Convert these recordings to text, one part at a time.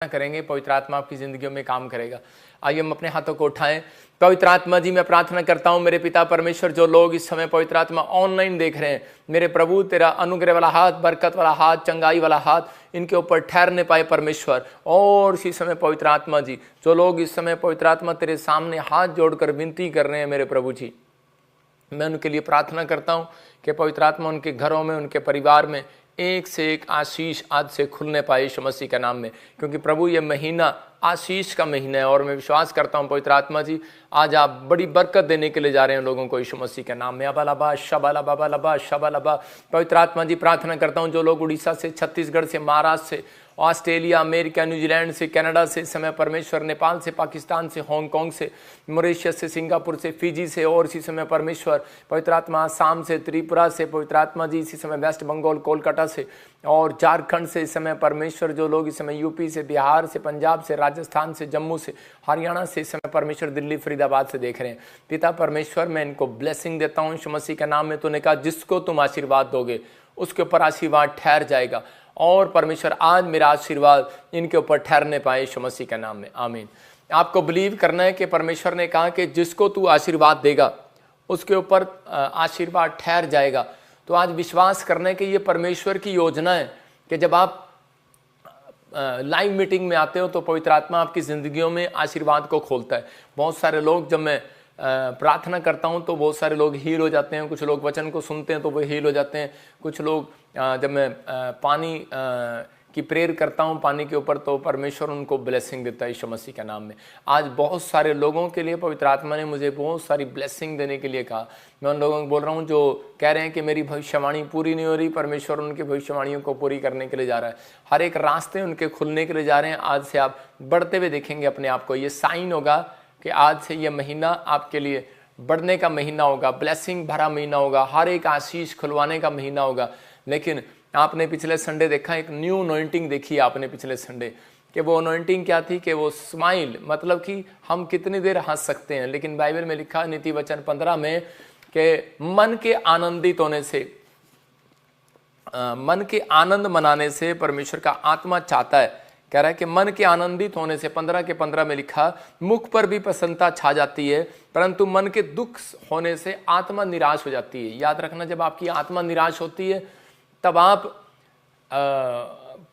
करेंगे, पवित्र आत्मा आपकी जिंदगियों में काम करेगा। आइए हम अपने हाथों को उठाएं। पवित्र आत्मा जी, मैं प्रार्थना करता हूं मेरे पिता परमेश्वर, जो लोग इस समय पवित्र आत्मा ऑनलाइन देख रहे हैं, मेरे प्रभु तेरा अनुग्रह वाला हाथ, बरकत वाला हाथ, चंगाई वाला हाथ इनके ऊपर ठहरने पाए परमेश्वर। और इसी समय पवित्र आत्मा जी, जो लोग इस समय पवित्र आत्मा तेरे सामने हाथ जोड़कर विनती कर रहे हैं मेरे प्रभु जी, मैं उनके लिए प्रार्थना करता हूं कि पवित्र आत्मा उनके घरों में, उनके परिवार में एक से एक आशीष आज से खुलने पाए यीशु मसीह के नाम में। क्योंकि प्रभु ये महीना आशीष का महीना है और मैं विश्वास करता हूं पवित्र आत्मा जी, आज आप बड़ी बरकत देने के लिए जा रहे हैं लोगों को यीशु मसीह के नाम में। अबालबा शबालबा बालबा शबालबा। पवित्र आत्मा जी, प्रार्थना करता हूं जो लोग उड़ीसा से, छत्तीसगढ़ से, महाराष्ट्र से, ऑस्ट्रेलिया, अमेरिका, न्यूजीलैंड से, कनाडा से, इस समय परमेश्वर नेपाल से, पाकिस्तान से, हांगकांग से, मॉरिशस से, सिंगापुर से, फिजी से, और इसी समय परमेश्वर पवित्र आत्मा आसाम से, त्रिपुरा से, पवित्र आत्मा जी इसी समय वेस्ट बंगाल, कोलकाता से और झारखंड से, इस समय परमेश्वर जो लोग इस समय यूपी से, बिहार से, पंजाब से, राजस्थान से, जम्मू से, हरियाणा से, इस समय परमेश्वर दिल्ली, फरीदाबाद से देख रहे हैं। पिता परमेश्वर, मैं इनको ब्लेसिंग देता हूँ यीशु मसीह के नाम में। तूने कहा जिसको तुम आशीर्वाद दोगे उसके ऊपर आशीर्वाद ठहर जाएगा, और परमेश्वर आज मेरा आशीर्वाद इनके ऊपर ठहरने पाए यीशु मसीह के नाम में, आमीन। आपको बिलीव करना है कि परमेश्वर ने कहा कि जिसको तू आशीर्वाद देगा उसके ऊपर आशीर्वाद ठहर जाएगा। तो आज विश्वास करना है कि ये परमेश्वर की योजना है कि जब आप लाइव मीटिंग में आते हो तो पवित्र आत्मा आपकी जिंदगियों में आशीर्वाद को खोलता है। बहुत सारे लोग, जब मैं प्रार्थना करता हूं तो बहुत सारे लोग हील हो जाते हैं, कुछ लोग वचन को सुनते हैं तो वो हील हो जाते हैं, कुछ लोग जब मैं पानी की प्रेयर करता हूं पानी के ऊपर तो परमेश्वर उनको ब्लेसिंग देता है यीशु मसीह के नाम में। आज बहुत सारे लोगों के लिए पवित्र आत्मा ने मुझे बहुत सारी ब्लेसिंग देने के लिए कहा। मैं उन लोगों को बोल रहा हूं जो कह रहे हैं कि मेरी भविष्यवाणी पूरी नहीं हो रही, परमेश्वर उनकी भविष्यवाणियों को पूरी करने के लिए जा रहा है। हर एक रास्ते उनके खुलने के लिए जा रहे हैं। आज से आप बढ़ते हुए देखेंगे अपने आप को। ये साइन होगा कि आज से ये महीना आपके लिए बढ़ने का महीना होगा, ब्लेसिंग भरा महीना होगा, हर एक आशीष खुलवाने का महीना होगा। लेकिन आपने पिछले संडे देखा, एक न्यू अनॉइंटिंग देखी आपने पिछले संडे, कि वो अनॉइंटिंग क्या थी कि वो स्माइल, मतलब कि हम कितनी देर हंस सकते हैं। लेकिन बाइबल में लिखा नीति वचन 15 में कि मन के आनंदित होने से, मन के आनंद मनाने से परमेश्वर का आत्मा चाहता है। कह रहा है कि मन के आनंदित होने से, 15 के 15 में लिखा, मुख पर भी प्रसन्नता छा जाती है, परंतु मन के दुख होने से आत्मा निराश हो जाती है। याद रखना, जब आपकी आत्मा निराश होती है तब आप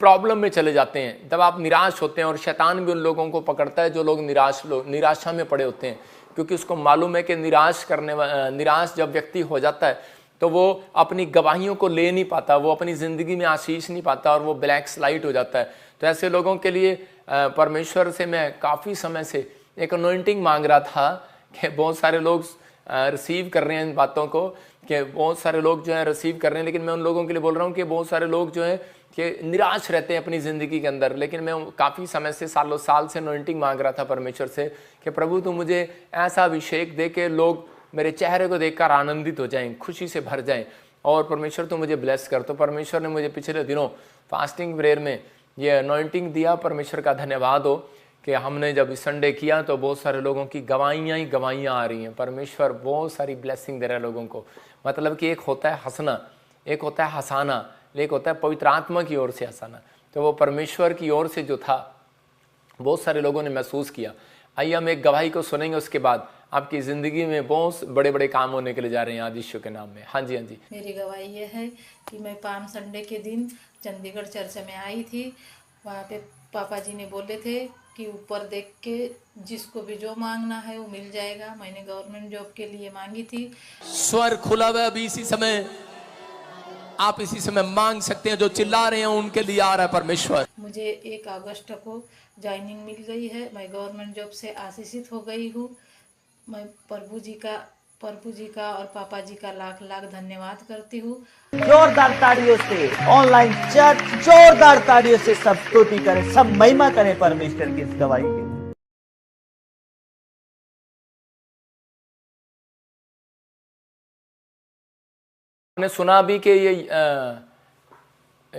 प्रॉब्लम में चले जाते हैं, तब आप निराश होते हैं। और शैतान भी उन लोगों को पकड़ता है जो लोग निराशा में पड़े होते हैं, क्योंकि उसको मालूम है कि निराश जब व्यक्ति हो जाता है तो वो अपनी गवाहियों को ले नहीं पाता, वो अपनी ज़िंदगी में आशीष नहीं पाता और वो ब्लैक स्लाइट हो जाता है। तो ऐसे लोगों के लिए परमेश्वर से मैं काफ़ी समय से एक अनॉइंटिंग मांग रहा था कि बहुत सारे लोग रिसीव कर रहे हैं इन बातों को, कि बहुत सारे लोग जो है रिसीव कर रहे हैं। लेकिन मैं उन लोगों के लिए बोल रहा हूँ कि बहुत सारे लोग जो है कि निराश रहते हैं अपनी ज़िंदगी के अंदर। लेकिन मैं काफ़ी समय से, सालों साल से अनॉइंटिंग मांग रहा था परमेश्वर से कि प्रभु तू मुझे ऐसा अभिषेक दे के लोग मेरे चेहरे को देखकर आनंदित हो जाएं, खुशी से भर जाएं, और परमेश्वर तू मुझे ब्लेस कर। तो परमेश्वर ने मुझे पिछले दिनों फास्टिंग प्रेयर में ये अनॉइंटिंग दिया। परमेश्वर का धन्यवाद हो कि हमने जब इस संडे किया तो बहुत सारे लोगों की गवाहियाँ ही गवाहियाँ आ रही हैं। परमेश्वर बहुत सारी ब्लेसिंग दे रहा है लोगों को। मतलब कि एक होता है हंसना, एक होता है हंसाना, एक होता है पवित्र आत्मा की ओर से हंसाना। तो वो परमेश्वर की ओर से जो था बहुत सारे लोगों ने महसूस किया। आइए हम एक गवाही को सुनेंगे, उसके बाद आपकी ज़िंदगी में बहुत बड़े बड़े काम होने के लिए जा रहे हैं आज यीशु के नाम में। हाँ जी, हाँ जी। मेरी गवाही ये है कि मैं पाम संडे के दिन चंडीगढ़ चर्च में आई थी। वहाँ पे पापा जी ने बोले थे कि ऊपर देख के जिसको भी जो मांगना है वो मिल जाएगा। मैंने गवर्नमेंट जॉब के लिए मांगी थी। स्वर खुला हुआ अभी इसी समय, आप इसी समय मांग सकते हैं। जो चिल्ला रहे हैं उनके लिए आ रहा है परमेश्वर। मुझे 1 अगस्त को ज्वाइनिंग मिल गई है। मैं गवर्नमेंट जॉब से आशीषित हो गई हूँ। मैं प्रभु जी का और पापा जी का लाख लाख धन्यवाद करती हूँ। जोरदार तालियों से ऑनलाइन चर्च जोरदार तालियों से सब स्तुति करें, सब महिमा करें परमेश्वर की इस गवाही के लिए। मैंने सुना भी कि ये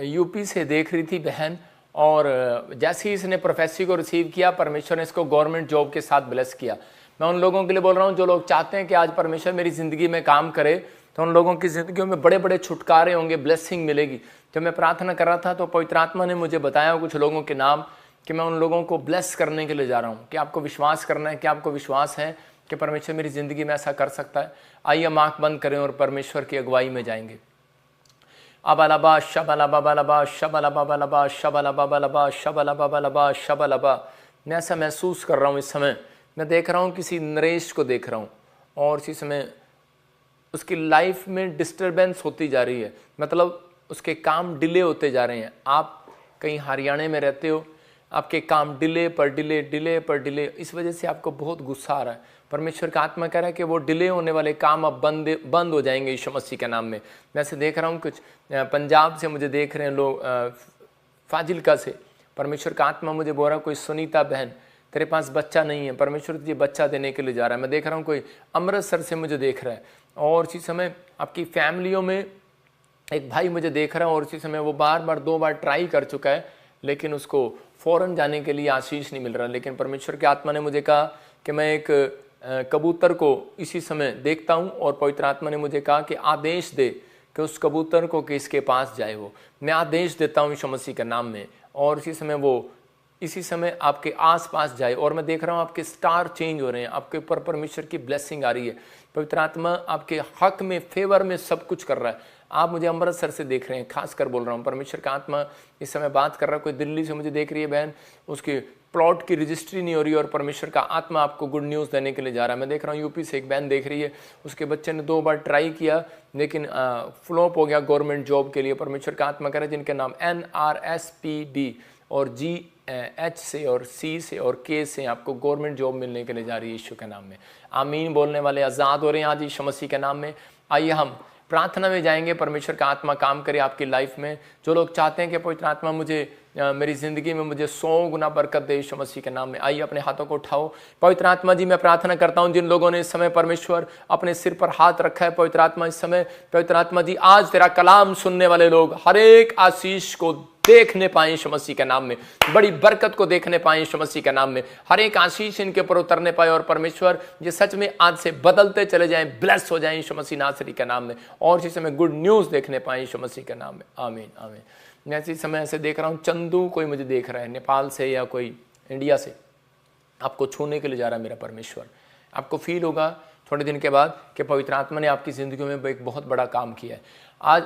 यूपी से देख रही थी बहन, और जैसे ही इसने प्रोफेसी को रिसीव किया परमेश्वर ने इसको गवर्नमेंट जॉब के साथ ब्लेस किया। मैं उन लोगों के लिए बोल रहा हूँ जो लोग चाहते हैं कि आज परमेश्वर मेरी ज़िंदगी में काम करे, तो उन लोगों की ज़िंदगियों में बड़े बड़े छुटकारे होंगे, ब्लेसिंग मिलेगी। जब मैं प्रार्थना कर रहा था तो पवित्र आत्मा ने मुझे बताया कुछ लोगों के नाम कि मैं उन लोगों को ब्लेस करने के लिए जा रहा हूँ। कि आपको विश्वास करना है, कि आपको विश्वास है कि परमेश्वर मेरी ज़िंदगी में ऐसा कर सकता है। आइए हम आँख बंद करें और परमेश्वर की अगुवाई में जाएंगे। अबलबा शबलबा शबलबा शबलबा शबलबा शबलबा। मैं ऐसा महसूस कर रहा हूँ इस समय, मैं देख रहा हूँ किसी नरेश को देख रहा हूँ और इसी समय उसकी लाइफ में डिस्टरबेंस होती जा रही है, मतलब उसके काम डिले होते जा रहे हैं। आप कहीं हरियाणा में रहते हो, आपके काम डिले पर डिले, डिले पर डिले, इस वजह से आपको बहुत गुस्सा आ रहा है। परमेश्वर का आत्मा कह रहा है कि वो डिले होने वाले काम अब बंद हो जाएंगे यीशु मसीह के नाम में। मैं ऐसे देख रहा हूँ, कुछ पंजाब से मुझे देख रहे हैं लोग, फाजिलका से। परमेश्वर का आत्मा मुझे बोल रहा है, कोई सुनीता बहन तेरे पास बच्चा नहीं है, परमेश्वर तुझे बच्चा देने के लिए जा रहा है। मैं देख रहा हूँ कोई अमृतसर से मुझे देख रहा है, और इसी समय आपकी फैमिलियों में एक भाई मुझे देख रहा है, और इसी समय वो बार बार 2 बार ट्राई कर चुका है, लेकिन उसको फौरन जाने के लिए आशीष नहीं मिल रहा। लेकिन परमेश्वर के आत्मा ने मुझे कहा कि मैं एक कबूतर को इसी समय देखता हूँ, और पवित्र आत्मा ने मुझे कहा कि आदेश दे कि उस कबूतर को कि इसके पास जाए। वो मैं आदेश देता हूँ यीशु मसीह के नाम में, और इसी समय वो इसी समय आपके आसपास जाए। और मैं देख रहा हूँ आपके स्टार चेंज हो रहे हैं, आपके ऊपर परमेश्वर की ब्लेसिंग आ रही है। पवित्र आत्मा आपके हक में, फेवर में सब कुछ कर रहा है। आप मुझे अमृतसर से देख रहे हैं, खास कर बोल रहा हूँ। परमेश्वर का आत्मा इस समय बात कर रहा है। कोई दिल्ली से मुझे देख रही है बहन, उसके प्लॉट की रजिस्ट्री नहीं हो रही, और परमेश्वर का आत्मा आपको गुड न्यूज़ देने के लिए जा रहा है। मैं देख रहा हूँ यूपी से एक बहन देख रही है, उसके बच्चे ने 2 बार ट्राई किया, लेकिन फ्लॉप हो गया गवर्नमेंट जॉब के लिए। परमेश्वर का आत्मा कह रहा है जिनके नाम NRSPD और GH से और C से और K से आपको गवर्नमेंट जॉब मिलने के लिए जा रही है यीशु के नाम में। आमीन बोलने वाले आज़ाद हो रहे हैं आज यीशु मसीह के नाम में। आइए हम प्रार्थना में जाएंगे, परमेश्वर का आत्मा काम करे आपकी लाइफ में। जो लोग चाहते हैं कि पवित्र आत्मा मुझे मेरी ज़िंदगी में मुझे 100 गुना बरकत दे यीशु मसीह के नाम में, आइए अपने हाथों को उठाओ। पवित्र आत्मा जी, मैं प्रार्थना करता हूं जिन लोगों ने इस समय परमेश्वर अपने सिर पर हाथ रखा है, पवित्र आत्मा इस समय, पवित्र आत्मा जी, आज तेरा कलाम सुनने वाले लोग हर एक आशीष को देखने पाए यीशु मसीह के नाम में, बड़ी बरकत को देखने पाए यीशु मसीह के नाम में, हर एक आशीष इनके ऊपर उतरने पाए, और परमेश्वर ये सच में आज से बदलते चले जाएं, ब्लेस हो जाएं यीशु मसीह नासरी के नाम में, और इसी समय गुड न्यूज़ देखने पाए यीशु मसीह के नाम में। आमीन आमीन। मैं इसी समय ऐसे देख रहा हूँ, चंदू कोई मुझे देख रहा है नेपाल से या कोई इंडिया से, आपको छूने के लिए जा रहा है मेरा परमेश्वर। आपको फील होगा थोड़े दिन के बाद कि पवित्र आत्मा ने आपकी ज़िंदगी में एक बहुत बड़ा काम किया है। आज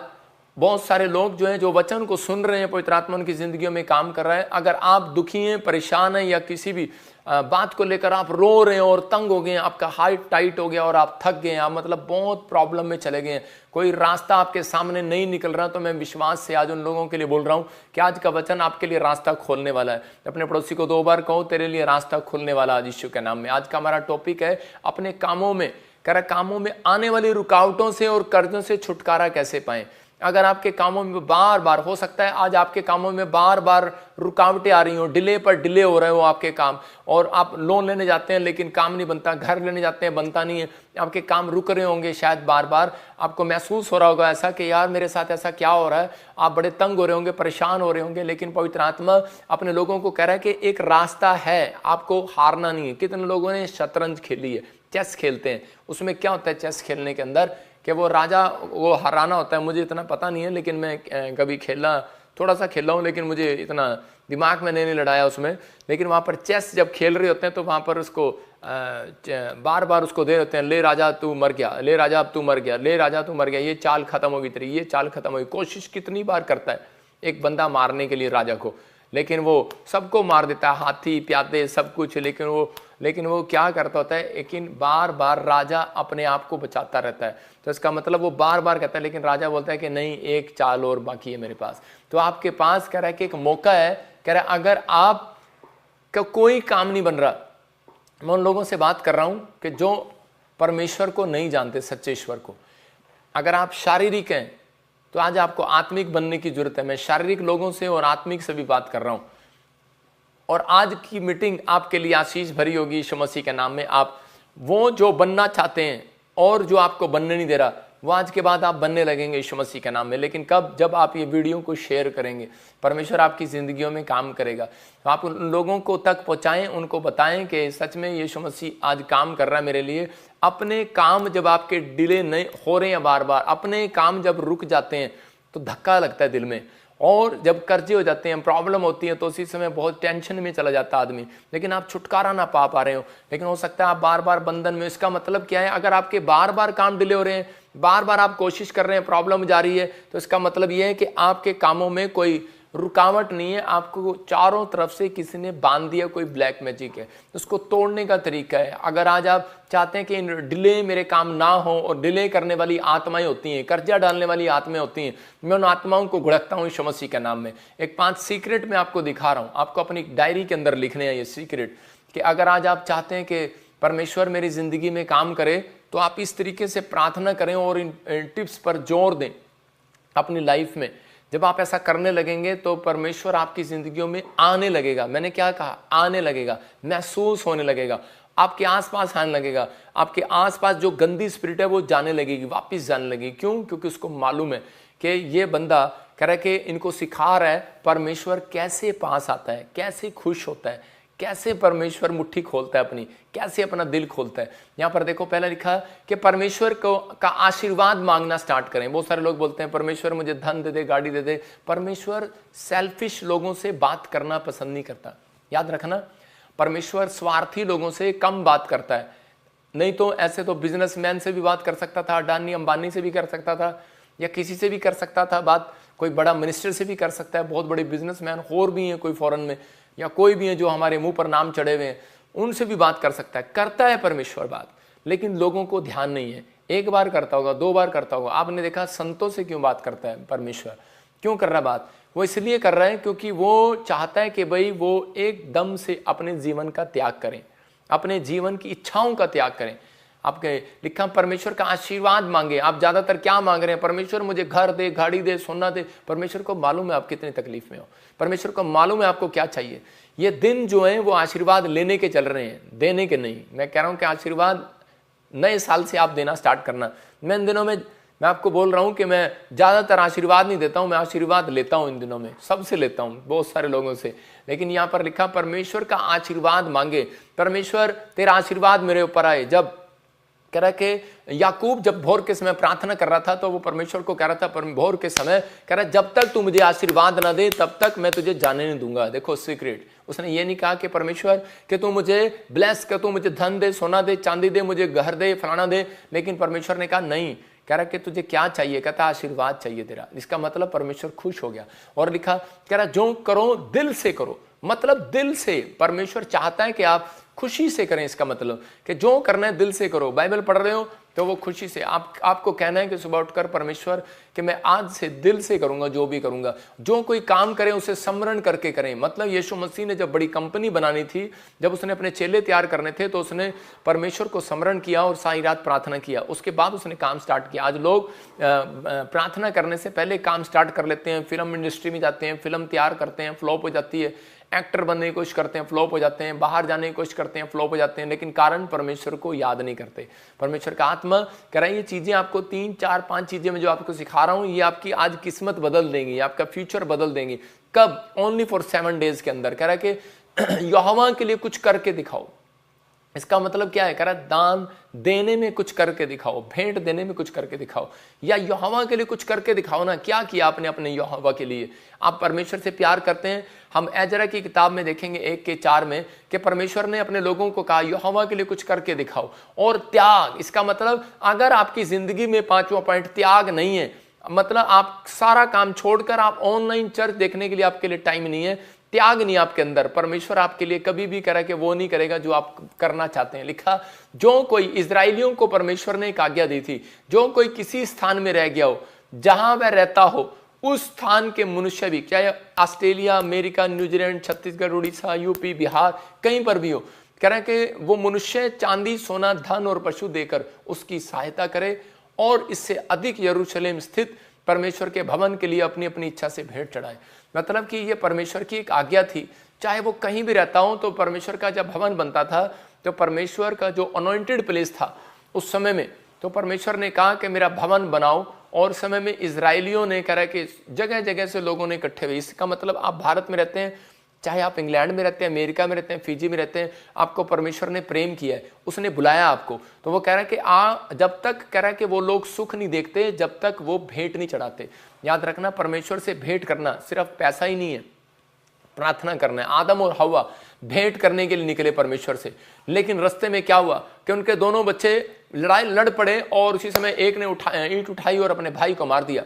बहुत सारे लोग जो हैं, जो वचन को सुन रहे हैं, पवित्र आत्मा उनकी जिंदगियों में काम कर रहा है। अगर आप दुखी हैं, परेशान हैं, या किसी भी बात को लेकर आप रो रहे हैं और तंग हो गए हैं, आपका हार्ट टाइट हो गया और आप थक गए हैं, आप मतलब बहुत प्रॉब्लम में चले गए हैं, कोई रास्ता आपके सामने नहीं निकल रहा, तो मैं विश्वास से आज उन लोगों के लिए बोल रहा हूँ कि आज का वचन आपके लिए रास्ता खोलने वाला है। अपने पड़ोसी को 2 बार कहो, तेरे लिए रास्ता खोलने वाला आज यीशु के नाम में। आज का हमारा टॉपिक है अपने कामों में, कह रहा कामों में आने वाली रुकावटों से और कर्जों से छुटकारा कैसे पाएं। अगर आपके कामों में बार बार, हो सकता है आज आपके कामों में बार बार रुकावटें आ रही हो, डिले पर डिले हो रहे हो आपके काम, और आप लोन लेने जाते हैं लेकिन काम नहीं बनता, घर लेने जाते हैं बनता नहीं है, आपके काम रुक रहे होंगे, शायद बार बार आपको महसूस हो रहा होगा ऐसा कि यार मेरे साथ ऐसा क्या हो रहा है, आप बड़े तंग हो रहे होंगे, परेशान हो रहे होंगे। लेकिन पवित्र आत्मा अपने लोगों को कह रहा है कि एक रास्ता है, आपको हारना नहीं है। कितने लोगों ने शतरंज खेली है, चेस खेलते हैं, उसमें क्या होता है चेस खेलने के अंदर कि वो राजा वो हराना होता है। मुझे इतना पता नहीं है, लेकिन मैं कभी खेला, थोड़ा सा खेला हूँ, लेकिन मुझे इतना दिमाग में नहीं लड़ाया उसमें। लेकिन वहाँ पर चेस जब खेल रहे होते हैं तो वहाँ पर उसको बार बार उसको दे होते हैं, ले राजा तू मर गया, ले राजा अब तू मर गया, ले राजा तू मर गया, ये चाल खत्म होगी तेरी, ये चाल खत्म होगी। कोशिश कितनी बार करता है एक बंदा मारने के लिए राजा को, लेकिन वो सबको मार देता है, हाथी प्यादे सब कुछ, लेकिन वो क्या करता होता है, लेकिन बार बार राजा अपने आप को बचाता रहता है। तो इसका मतलब वो बार बार कहता है, लेकिन राजा बोलता है कि नहीं, एक चाल और बाकी है मेरे पास। तो आपके पास कह रहा है कि एक मौका है, कह रहा है अगर आप का कोई काम नहीं बन रहा, मैं उन लोगों से बात कर रहा हूं कि जो परमेश्वर को नहीं जानते, सच्चे ईश्वर को। अगर आप शारीरिक हैं तो आज आपको आत्मिक बनने की जरूरत है। मैं शारीरिक लोगों से और आत्मिक से भी बात कर रहा हूं, और आज की मीटिंग आपके लिए आशीष भरी होगी यीशु मसीह के नाम में। आप वो जो बनना चाहते हैं और जो आपको बनने नहीं दे रहा, वो आज के बाद आप बनने लगेंगे यीशु मसीह के नाम में। लेकिन कब? जब आप ये वीडियो को शेयर करेंगे, परमेश्वर आपकी ज़िंदगियों में काम करेगा। तो आप उन लोगों को तक पहुँचाएँ, उनको बताएं कि सच में यीशु मसीह आज काम कर रहा है मेरे लिए। अपने काम जब आपके डिले नहीं हो रहे हैं, बार बार अपने काम जब रुक जाते हैं तो धक्का लगता है दिल में, और जब कर्जे हो जाते हैं, प्रॉब्लम होती है, तो उसी समय बहुत टेंशन में चला जाता है आदमी, लेकिन आप छुटकारा ना पा रहे हो, लेकिन हो सकता है आप बार बार बंधन में। इसका मतलब क्या है? अगर आपके बार बार काम डिले हो रहे हैं, बार बार आप कोशिश कर रहे हैं, प्रॉब्लम जारी है, तो इसका मतलब यह है कि आपके कामों में कोई रुकावट नहीं है, आपको चारों तरफ से किसी ने बांध दिया, कोई ब्लैक मैजिक है। उसको तोड़ने का तरीका है। अगर आज आप चाहते हैं कि डिले मेरे काम ना हो, और डिले करने वाली आत्माएं होती हैं, कर्जा डालने वाली आत्माएं होती हैं, मैं उन आत्माओं को घुड़कता हूं यीशु मसीह के नाम में। एक 5 सीक्रेट मैं आपको दिखा रहा हूं, आपको अपनी डायरी के अंदर लिखने हैं ये सीक्रेट, कि अगर आज आप चाहते हैं कि परमेश्वर मेरी जिंदगी में काम करे, तो आप इस तरीके से प्रार्थना करें और इन टिप्स पर जोर दें अपनी लाइफ में। जब आप ऐसा करने लगेंगे तो परमेश्वर आपकी जिंदगियों में आने लगेगा। मैंने क्या कहा? आने लगेगा, महसूस होने लगेगा, आपके आसपास आने लगेगा। आपके आसपास जो गंदी स्पिरिट है वो जाने लगेगी, वापस जाने लगेगी। क्यों? क्योंकि उसको मालूम है कि ये बंदा कह रहा है कि इनको सिखा रहा है परमेश्वर कैसे पास आता है, कैसे खुश होता है, कैसे परमेश्वर मुट्ठी खोलता है अपनी, कैसे अपना दिल खोलता है। यहां पर देखो, पहला लिखा कि परमेश्वर को का आशीर्वाद मांगना स्टार्ट करें। बहुत सारे लोग बोलते हैं परमेश्वर मुझे धन दे दे, गाड़ी दे दे। परमेश्वर सेल्फिश लोगों से बात करना पसंद नहीं करता। याद रखना, परमेश्वर स्वार्थी लोगों से कम बात करता है। नहीं तो ऐसे तो बिजनेसमैन से भी बात कर सकता था, अडानी अंबानी से भी कर सकता था, या किसी से भी कर सकता था बात, कोई बड़ा मिनिस्टर से भी कर सकता है। बहुत बड़े बिजनेसमैन और भी हैं कोई फॉरेन में, या कोई भी है जो हमारे मुंह पर नाम चढ़े हुए हैं, उनसे भी बात कर सकता है। करता है परमेश्वर बात, लेकिन लोगों को ध्यान नहीं है। एक बार करता होगा, 2 बार करता होगा। आपने देखा संतों से क्यों बात करता है परमेश्वर? क्यों कर रहा है बात? वो इसलिए कर रहा है क्योंकि वो चाहता है कि भाई वो एकदम से अपने जीवन का त्याग करें, अपने जीवन की इच्छाओं का त्याग करें। आपके लिखा परमेश्वर का आशीर्वाद मांगे। आप ज्यादातर क्या मांग रहे हैं? परमेश्वर मुझे घर दे, गाड़ी दे, सोना दे। परमेश्वर को मालूम है आप कितनी तकलीफ में हो, परमेश्वर को मालूम है आपको क्या चाहिए। ये दिन जो है वो आशीर्वाद लेने के चल रहे हैं, देने के नहीं। मैं कह रहा हूं कि आशीर्वाद नए साल से आप देना स्टार्ट करना। मैं इन दिनों में मैं आपको बोल रहा हूं कि मैं ज्यादातर आशीर्वाद नहीं देता हूं, मैं आशीर्वाद लेता हूं इन दिनों में, सबसे लेता हूं, बहुत सारे लोगों से। लेकिन यहां पर लिखा परमेश्वर का आशीर्वाद मांगे। परमेश्वर तेरा आशीर्वाद मेरे ऊपर आए। जब कह रहा कि याकूब जब भोर के समय प्रार्थना कर रहा था, तो वो परमेश्वर को कह रहा था भोर के समय, कह रहा जब तक तू मुझे आशीर्वाद ना दे तब तक मैं तुझे जाने नहीं दूंगा। देखो सीक्रेट, उसने ये नहीं कहा कि परमेश्वर कि तू मुझे ब्लेस कर, तू मुझे धन दे, सोना दे, चांदी दे, मुझे घर दे, फलाना दे। लेकिन परमेश्वर ने कहा नहीं। कह रहा कि तुझे क्या चाहिए? कहता आशीर्वाद चाहिए तेरा। इसका मतलब परमेश्वर खुश हो गया। और लिखा, कह रहा जो करो दिल से करो। मतलब दिल से परमेश्वर चाहता है कि आप खुशी से करें। इसका मतलब कि जो करना है दिल से करो। बाइबल पढ़ रहे हो तो वो खुशी से आपको कहना है कि सुबह उठकर परमेश्वर कि मैं आज से दिल से करूंगा जो भी करूंगा। जो कोई काम करें उसे स्मरण करके करें। मतलब यीशु मसीह ने जब बड़ी कंपनी बनानी थी, जब उसने अपने चेले तैयार करने थे, तो उसने परमेश्वर को स्मरण किया और सारी रात प्रार्थना किया। उसके बाद उसने काम स्टार्ट किया। आज लोग प्रार्थना करने से पहले काम स्टार्ट कर लेते हैं, फिल्म इंडस्ट्री में जाते हैं, फिल्म तैयार करते हैं, फ्लॉप हो जाती है, एक्टर बनने की कोशिश करते हैं, फ्लॉप हो जाते हैं, बाहर जाने की कोशिश करते हैं, फ्लॉप हो जाते हैं। लेकिन कारण परमेश्वर को याद नहीं करते। परमेश्वर का आत्मा कह रहा है ये चीजें आपको 3, 4, 5 चीजें मैं जो आपको सिखा रहा हूं, ये आपकी आज किस्मत बदल देंगी, आपका फ्यूचर बदल देंगी। कब? ओनली फॉर 7 डेज के अंदर। कह रहा है कि यहोवा के लिए कुछ करके दिखाओ। इसका मतलब क्या है? कह रहा दान देने में कुछ करके दिखाओ, भेंट देने में कुछ करके दिखाओ, या यहोवा के लिए कुछ करके दिखाओ ना। क्या किया आपने अपने यहोवा के लिए? आप परमेश्वर से प्यार करते हैं। हम एजरा की किताब में देखेंगे 1:4 में कि परमेश्वर ने अपने लोगों को कहा यहोवा के लिए कुछ करके दिखाओ। और त्याग, इसका मतलब अगर आपकी जिंदगी में 5वां पॉइंट त्याग नहीं है, मतलब आप सारा काम छोड़कर आप ऑनलाइन चर्च देखने के लिए आपके लिए टाइम नहीं है, त्याग नहीं आपके अंदर, परमेश्वर आपके लिए कभी भी कह रहा है कि वो नहीं करेगा जो आप करना चाहते हैं। लिखा जो कोई, इजराइलियों को परमेश्वर ने एक आज्ञा दी थी, जो कोई किसी स्थान में रह गया हो, जहां वह रहता हो उस स्थान के मनुष्य भी, चाहे Australia, America, New Zealand, Chhattisgarh, Orissa, UP, Bihar, कहीं पर भी हो, कह रहे हैं कि वो मनुष्य चांदी, सोना, धन और पशु देकर उसकी सहायता करे और इससे अधिक यरूशलेम स्थित परमेश्वर के भवन के लिए अपनी अपनी इच्छा से भेंट चढ़ाए। मतलब कि ये परमेश्वर की एक आज्ञा थी। चाहे वो कहीं भी रहता हो, तो परमेश्वर का जब भवन बनता था, तो परमेश्वर का जो अनॉइंटेड प्लेस था उस समय में, तो परमेश्वर ने कहा कि मेरा भवन बनाओ। और समय में इजराइलियों ने कह रहा है कि जगह जगह से लोगों ने इकट्ठे हुए। इसका मतलब आप भारत में रहते हैं, चाहे आप इंग्लैंड में रहते हैं, अमेरिका में रहते हैं, फिजी में रहते हैं, आपको परमेश्वर ने प्रेम किया है, उसने बुलाया आपको। तो वो कह रहा है कि जब तक कह रहा है कि वो लोग सुख नहीं देखते जब तक वो भेंट नहीं चढ़ाते। याद रखना, परमेश्वर से भेंट करना सिर्फ पैसा ही नहीं है, प्रार्थना करना है। आदम और हव्वा भेंट करने के लिए निकले परमेश्वर से, लेकिन रास्ते में क्या हुआ कि उनके दोनों बच्चे लड़ाई लड़ पड़े और उसी समय एक ने ईंट उठाई और अपने भाई को मार दिया,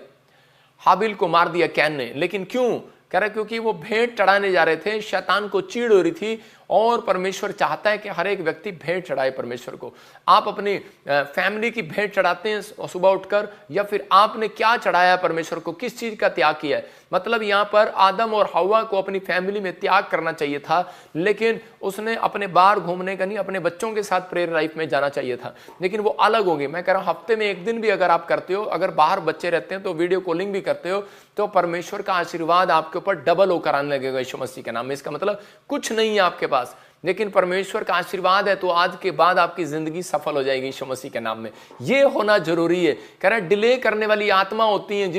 हाबिल को मार दिया कैन ने। लेकिन क्यों? कह रहा क्योंकि वो भेंट चढ़ाने जा रहे थे, शैतान को चीड़ हो रही थी, और परमेश्वर चाहता है कि हर एक व्यक्ति भेंट चढ़ाए परमेश्वर को। आप अपनी फैमिली की भेंट चढ़ाते हैं सुबह उठकर, या फिर आपने क्या चढ़ाया है परमेश्वर को, किस चीज का त्याग किया है? मतलब यहाँ पर आदम और हव्वा को अपनी फैमिली में त्याग करना चाहिए था, लेकिन उसने अपने बाहर घूमने का नहीं, अपने बच्चों के साथ प्रेयर लाइफ में जाना चाहिए था, लेकिन वो अलग हो गए। मैं कह रहा हूँ हफ्ते में एक दिन भी अगर आप करते हो, अगर बाहर बच्चे रहते हैं तो वीडियो कॉलिंग भी करते हो, तो परमेश्वर का आशीर्वाद आपके ऊपर डबल होकर आने लगेगा यीशु मसीह के नाम में। इसका मतलब कुछ नहीं है आपके पास, लेकिन परमेश्वर का आशीर्वाद है, तो आज के बाद आपकी जिंदगी सफल हो जाएगी यीशु मसीह के नाम में। ये होना जरूरी है। कह रहा है डिले करने वाली आत्मा होती हैं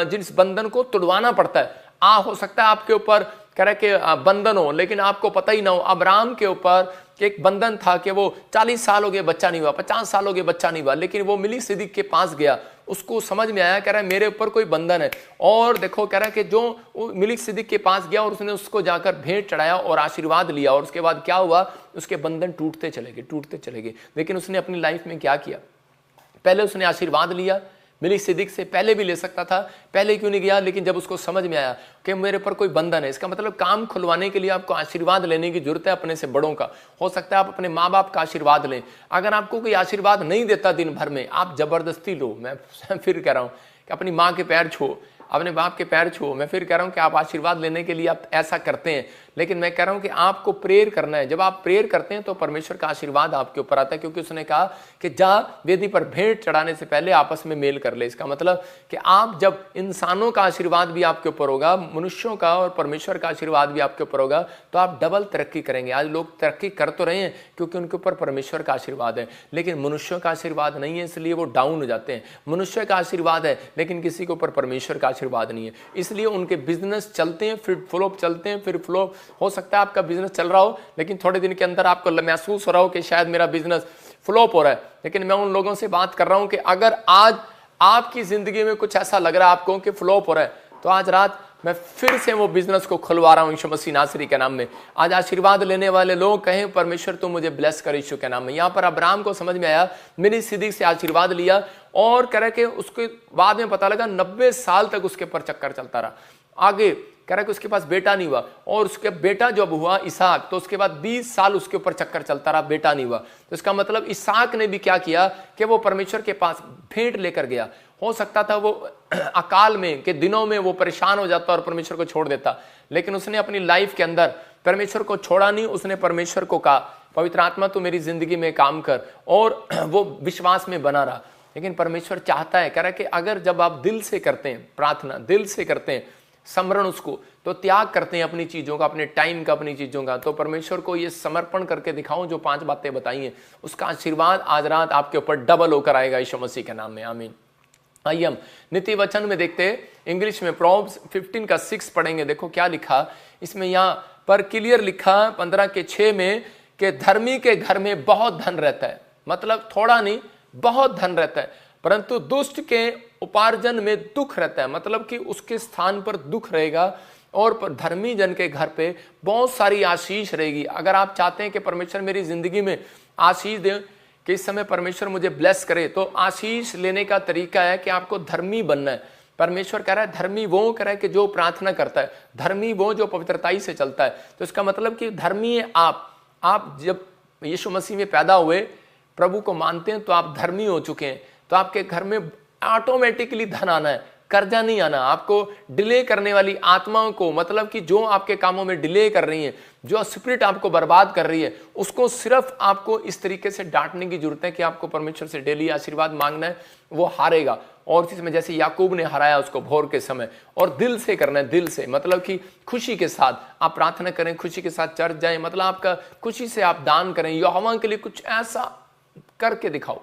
जिस बंधन को तोड़वाना पड़ता है। हो सकता है आपके ऊपर कह रहा है कि बंधन हो, लेकिन आपको पता ही ना हो। अब्राहम के ऊपर एक बंधन था कि वो 40 साल हो गए बच्चा नहीं हुआ, 50 साल हो गए बच्चा नहीं हुआ, लेकिन वो मेलिकिसिदक के पास गया, उसको समझ में आया, कह रहा है मेरे ऊपर कोई बंधन है। और देखो कह रहा है कि जो मेलिकिसिदक के पास गया और उसने उसको जाकर भेंट चढ़ाया और आशीर्वाद लिया, और उसके बाद क्या हुआ, उसके बंधन टूटते चले गए। लेकिन उसने अपनी लाइफ में क्या किया? पहले उसने आशीर्वाद लिया, मेलिकिसिदक से पहले भी ले सकता था, पहले क्यों नहीं गया? लेकिन जब उसको समझ में आया कि मेरे पर कोई बंधन है, इसका मतलब काम खुलवाने के लिए आपको आशीर्वाद लेने की जरूरत है अपने से बड़ों का। हो सकता है आप अपने माँ बाप का आशीर्वाद लें। अगर आपको कोई आशीर्वाद नहीं देता दिन भर में, आप जबरदस्ती लो। मैं फिर कह रहा हूँ कि अपनी माँ के पैर छुओ, अपने बाप के पैर छुओ। मैं फिर कह रहा हूं कि आप आशीर्वाद लेने के लिए आप ऐसा करते हैं, लेकिन मैं कह रहा हूं कि आपको प्रेयर करना है। जब आप प्रेयर करते हैं तो परमेश्वर का आशीर्वाद आपके ऊपर आता है, क्योंकि उसने कहा कि जा वेदी पर भेंट चढ़ाने से पहले आपस में मेल कर ले। इसका मतलब कि आप जब इंसानों का आशीर्वाद भी आपके ऊपर होगा, मनुष्यों का और परमेश्वर का आशीर्वाद भी आपके ऊपर होगा, तो आप डबल तरक्की करेंगे। आज लोग तरक्की कर तो रहे हैं क्योंकि उनके ऊपर परमेश्वर का आशीर्वाद है, लेकिन मनुष्यों का आशीर्वाद नहीं है, इसलिए वो डाउन हो जाते हैं। मनुष्य का आशीर्वाद है लेकिन किसी के ऊपर परमेश्वर का आशीर्वाद नहीं है, इसलिए उनके बिजनेस चलते हैं फिर फ्लॉप चलते हैं फिर फ्लॉप। हो सकता है आपका बिजनेस चल रहा हो, लेकिन थोड़े दिन के अंदर आपको महसूस हो रहा हो कि शायद मेरा बिजनेस फ्लॉप हो रहा है। लेकिन मैं उन लोगों से बात कर रहा हूं कि अगर आज आपकी जिंदगी में कुछ ऐसा लग रहा है आपको कि फ्लॉप हो रहा है, तो आज रात मैं फिर से वो बिजनेस को खुलवा रहा हूं यीशु मसीह नासरी के नाम में। आज आशीर्वाद लेने वाले लोग कहें परमेश्वर तू मुझे ब्लेस कर यीशु के नाम में। यहां पर अब्राहम को समझ में आया, मेलिकिसिदक से आशीर्वाद लिया, और कह रहे कि उसके बाद में पता लगा 90 साल तक उसके पर चक्कर चलता रहा। आगे कह रहा कि उसके पास बेटा नहीं हुआ, और उसके बेटा जब हुआ इसहाक, तो उसके बाद 20 साल उसके ऊपर चक्कर चलता रहा, बेटा नहीं हुआ। तो इसका मतलब इसहाक ने भी क्या किया कि वो परमेश्वर के पास भेंट लेकर गया। हो सकता था वो अकाल में के दिनों में वो परेशान हो जाता और परमेश्वर को छोड़ देता, लेकिन उसने अपनी लाइफ के अंदर परमेश्वर को छोड़ा नहीं। उसने परमेश्वर को कहा पवित्र आत्मा तू मेरी जिंदगी में काम कर, और वो विश्वास में बना रहा। लेकिन परमेश्वर चाहता है, कह रहा है कि अगर जब आप दिल से करते हैं प्रार्थना, दिल से करते हैं समरण उसको, तो त्याग करते हैं अपनी चीजों का, अपने टाइम का, अपनी चीजों का, तो परमेश्वर को ये समर्पण करके दिखाऊं जो 5 बातें बताई हैं, उसका आशीर्वाद आज रात आपके ऊपर डबल होकर आएगा यीशु मसीह के नाम में, आमीन। आइए हम नीति वचन में देखते हैं, इंग्लिश में प्रोव्स 15 का 6 पढ़ेंगे। देखो क्या लिखा इसमें, यहाँ पर क्लियर लिखा 15 के 6 में कि धर्मी के घर में बहुत धन रहता है, मतलब थोड़ा नहीं बहुत धन रहता है, परंतु दुष्ट के उपार्जन में दुख रहता है, मतलब कि उसके स्थान पर दुख रहेगा, और धर्मी जन के घर पे बहुत सारी आशीष रहेगी। अगर आप चाहते हैं कि परमेश्वर मेरी जिंदगी में आशीष दे, कि इस समय परमेश्वर मुझे ब्लेस करे, तो आशीष लेने का तरीका है कि आपको धर्मी बनना है। परमेश्वर कह रहा है धर्मी वो कह रहा है कि जो प्रार्थना करता है, धर्मी वो जो पवित्रताई से चलता है। तो इसका मतलब कि धर्मी है आप जब यीशु मसीह में पैदा हुए, प्रभु को मानते हैं, तो आप धर्मी हो चुके हैं। तो आपके घर में ऑटोमेटिकली धन आना है, कर्जा नहीं आना। आपको डिले करने वाली आत्माओं को, मतलब कि जो आपके कामों में डिले कर रही है, जो स्पिरिट आपको बर्बाद कर रही है, उसको सिर्फ आपको इस तरीके से डांटने की जरूरत है कि आपको परमेश्वर से डेली आशीर्वाद मांगना है, वो हारेगा। और जिसमें जैसे याकूब ने हराया उसको भोर के समय, और दिल से करना है, दिल से, मतलब कि खुशी के साथ आप प्रार्थना करें, खुशी के साथ चर्च जाएं, मतलब आपका खुशी से आप दान करें, यहोवा के लिए कुछ ऐसा करके दिखाओ।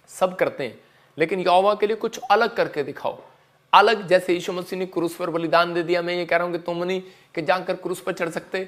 सब करते हैं, लेकिन यहोवा के लिए कुछ अलग करके दिखाओ, अलग, जैसे यीशु मसीह ने क्रूस पर बलिदान दे दिया, मैं ये कह रहा हूं कि तुम नहीं कि जाकर क्रूस पर चढ़ सकते,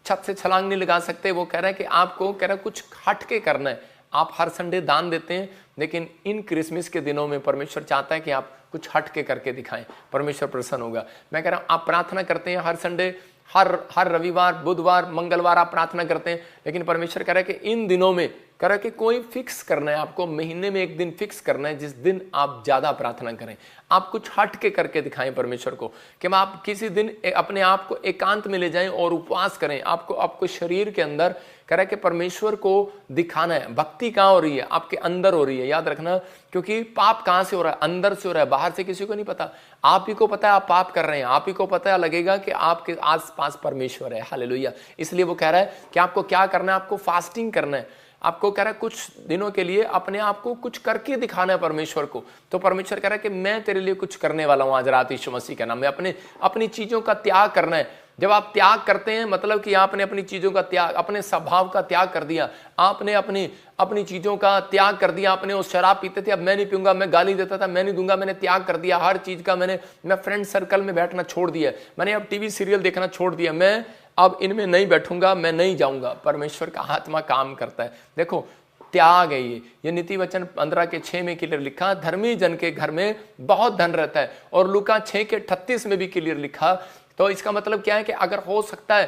छत से छलांग नहीं लगा सकते। वो कह रहा है कि आपको कह रहा है कुछ हट के करना है। आप हर संडे दान देते हैं, लेकिन इन क्रिसमस के दिनों में परमेश्वर चाहता है कि आप कुछ हट के करके दिखाएं, परमेश्वर प्रसन्न होगा। मैं कह रहा हूं आप प्रार्थना करते हैं हर संडे, हर रविवार, बुधवार, मंगलवार आप प्रार्थना करते हैं, लेकिन परमेश्वर कह रहा है कि इन दिनों में कह रहा है कि कोई फिक्स करना है आपको, महीने में एक दिन फिक्स करना है जिस दिन आप ज्यादा प्रार्थना करें। आप कुछ हट के करके दिखाएं परमेश्वर को, कि आप किसी दिन अपने आप को एकांत में ले जाएं और उपवास करें। आपको शरीर के अंदर कह रहा है कि परमेश्वर को दिखाना है। भक्ति कहाँ हो रही है? आपके अंदर हो रही है, याद रखना, क्योंकि पाप कहाँ से हो रहा है? अंदर से हो रहा है, बाहर से किसी को नहीं पता। आप ही को पता है आप पाप कर रहे हैं, आप ही को पता लगेगा कि आपके आसपास परमेश्वर है। हालेलुया। इसलिए वो कह रहा है कि आपको क्या करना है, आपको फास्टिंग करना है। आपको कह रहा है कुछ दिनों के लिए अपने आप को कुछ करके दिखाना है परमेश्वर को। तो परमेश्वर कह रहा है कि मैं तेरे लिए कुछ करने वाला हूं आज रात यीशु मसीह के नाम में। अपनी चीजों का त्याग करना है। जब आप त्याग करते हैं मतलब कि आपने अपनी चीजों का त्याग, अपने स्वभाव का त्याग कर दिया, आपने अपनी चीजों का त्याग कर दिया। आपने उस शराब पीते थे, अब मैं नहीं पीऊंगा, मैं गाली देता था, मैं नहीं दूंगा, मैंने त्याग कर दिया हर चीज का। मैं फ्रेंड सर्कल में बैठना छोड़ दिया, मैंने अब टीवी सीरियल देखना छोड़ दिया, मैं अब इनमें नहीं बैठूंगा, मैं नहीं जाऊंगा। परमेश्वर का आत्मा काम करता है। देखो त्याग है ये नीति वचन 15:6 में क्लियर लिखा, धर्मी जन के घर में बहुत धन रहता है। और लूका 6:38 में भी क्लियर लिखा। तो इसका मतलब क्या है कि अगर हो सकता है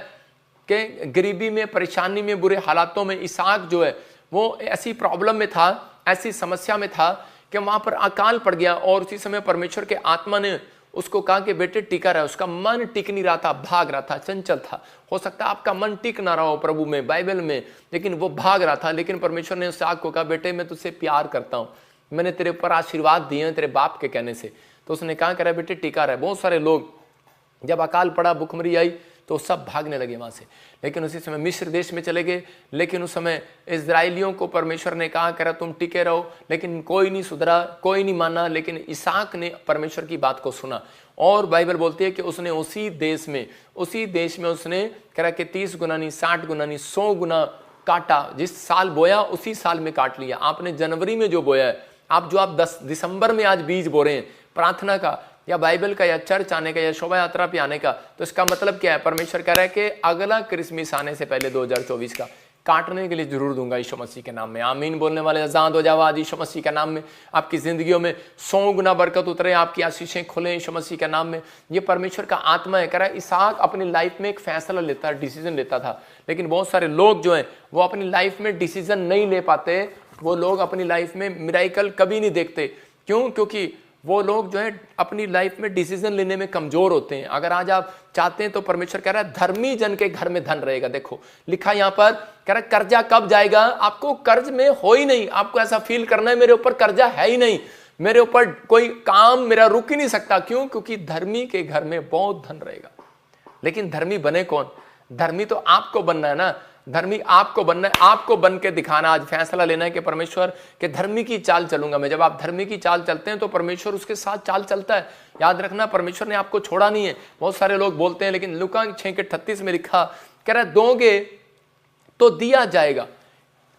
कि गरीबी में, परेशानी में, बुरे हालातों में इसहाक जो है वो ऐसी प्रॉब्लम में था, ऐसी समस्या में था कि वहां पर अकाल पड़ गया, और उसी समय परमेश्वर के आत्मा ने उसको कहा कि बेटे टिका रहा। उसका मन टिक नहीं रहा था, भाग रहा था, चंचल था। हो सकता है आपका मन टिक ना रहा हो प्रभु में, बाइबल में, लेकिन वो भाग रहा था। लेकिन परमेश्वर ने उस आग को कहा, बेटे मैं तुझसे प्यार करता हूं, मैंने तेरे ऊपर आशीर्वाद दिए हैं तेरे बाप के कहने से। तो उसने कहा कह रहा बेटे टिका रहा। बहुत सारे लोग जब अकाल पड़ा, भुखमरी आई, तो सब भागने लगे वहां से, लेकिन उसी समय मिस्र देश में चले गए। लेकिन उस समय इस्राएलियों को परमेश्वर ने कहा कह रहा तुम टिके रहो, लेकिन कोई नहीं सुधरा, कोई नहीं माना। लेकिन इसहाक ने परमेश्वर की बात को सुना, और बाइबल बोलती है कि उसने उसी देश में उसने कह रहा कि 30 गुना नहीं, 60 गुना नहीं, 100 गुना काटा। जिस साल बोया उसी साल में काट लिया। आपने जनवरी में जो बोया है, आप 10 दिसंबर में आज बीज बो रहे हैं प्रार्थना का, या बाइबल का, या चर्च आने का, या शोभा यात्रा पे आने का, तो इसका मतलब क्या है? परमेश्वर कह रहा है कि अगला क्रिसमस आने से पहले 2024 का काटने के लिए जरूर दूंगा यीशु मसीह के नाम में। आमीन बोलने वाले आजाद हो जाओ आज यीशु मसीह के नाम में। आपकी जिंदगियों में 100 गुना बरकत उतरे, आपकी आशीषें खुले यीशु मसीह के नाम में। ये परमेश्वर का आत्मा है। कह रहा है इसहाक अपनी लाइफ में एक फैसला लेता, डिसीजन लेता था, लेकिन बहुत सारे लोग जो हैं वो अपनी लाइफ में डिसीजन नहीं ले पाते। वो लोग अपनी लाइफ में मिरेकल कभी नहीं देखते। क्यों? क्योंकि वो लोग जो है अपनी लाइफ में डिसीजन लेने में कमजोर होते हैं। अगर आज आप चाहते हैं तो परमेश्वर कह रहा है धर्मी जन के घर में धन रहेगा। देखो लिखा यहां पर, कह रहा है कर्जा कब जाएगा? आपको कर्ज में हो ही नहीं। आपको ऐसा फील करना है मेरे ऊपर कर्जा है ही नहीं, मेरे ऊपर कोई काम मेरा रुक ही नहीं सकता। क्यों? क्योंकि धर्मी के घर में बहुत धन रहेगा। लेकिन धर्मी बने कौन? धर्मी तो आपको बनना है ना। धर्मी आपको बनना है, आपको बन के दिखाना। आज फैसला लेना है कि परमेश्वर के धर्मी की चाल चलूंगा मैं। जब आप धर्मी की चाल चलते हैं तो परमेश्वर उसके साथ चाल चलता है। याद रखना परमेश्वर ने आपको छोड़ा नहीं है। बहुत सारे लोग बोलते हैं, लेकिन लूका 6:38 में लिखा, कह रहा है दोगे तो दिया जाएगा।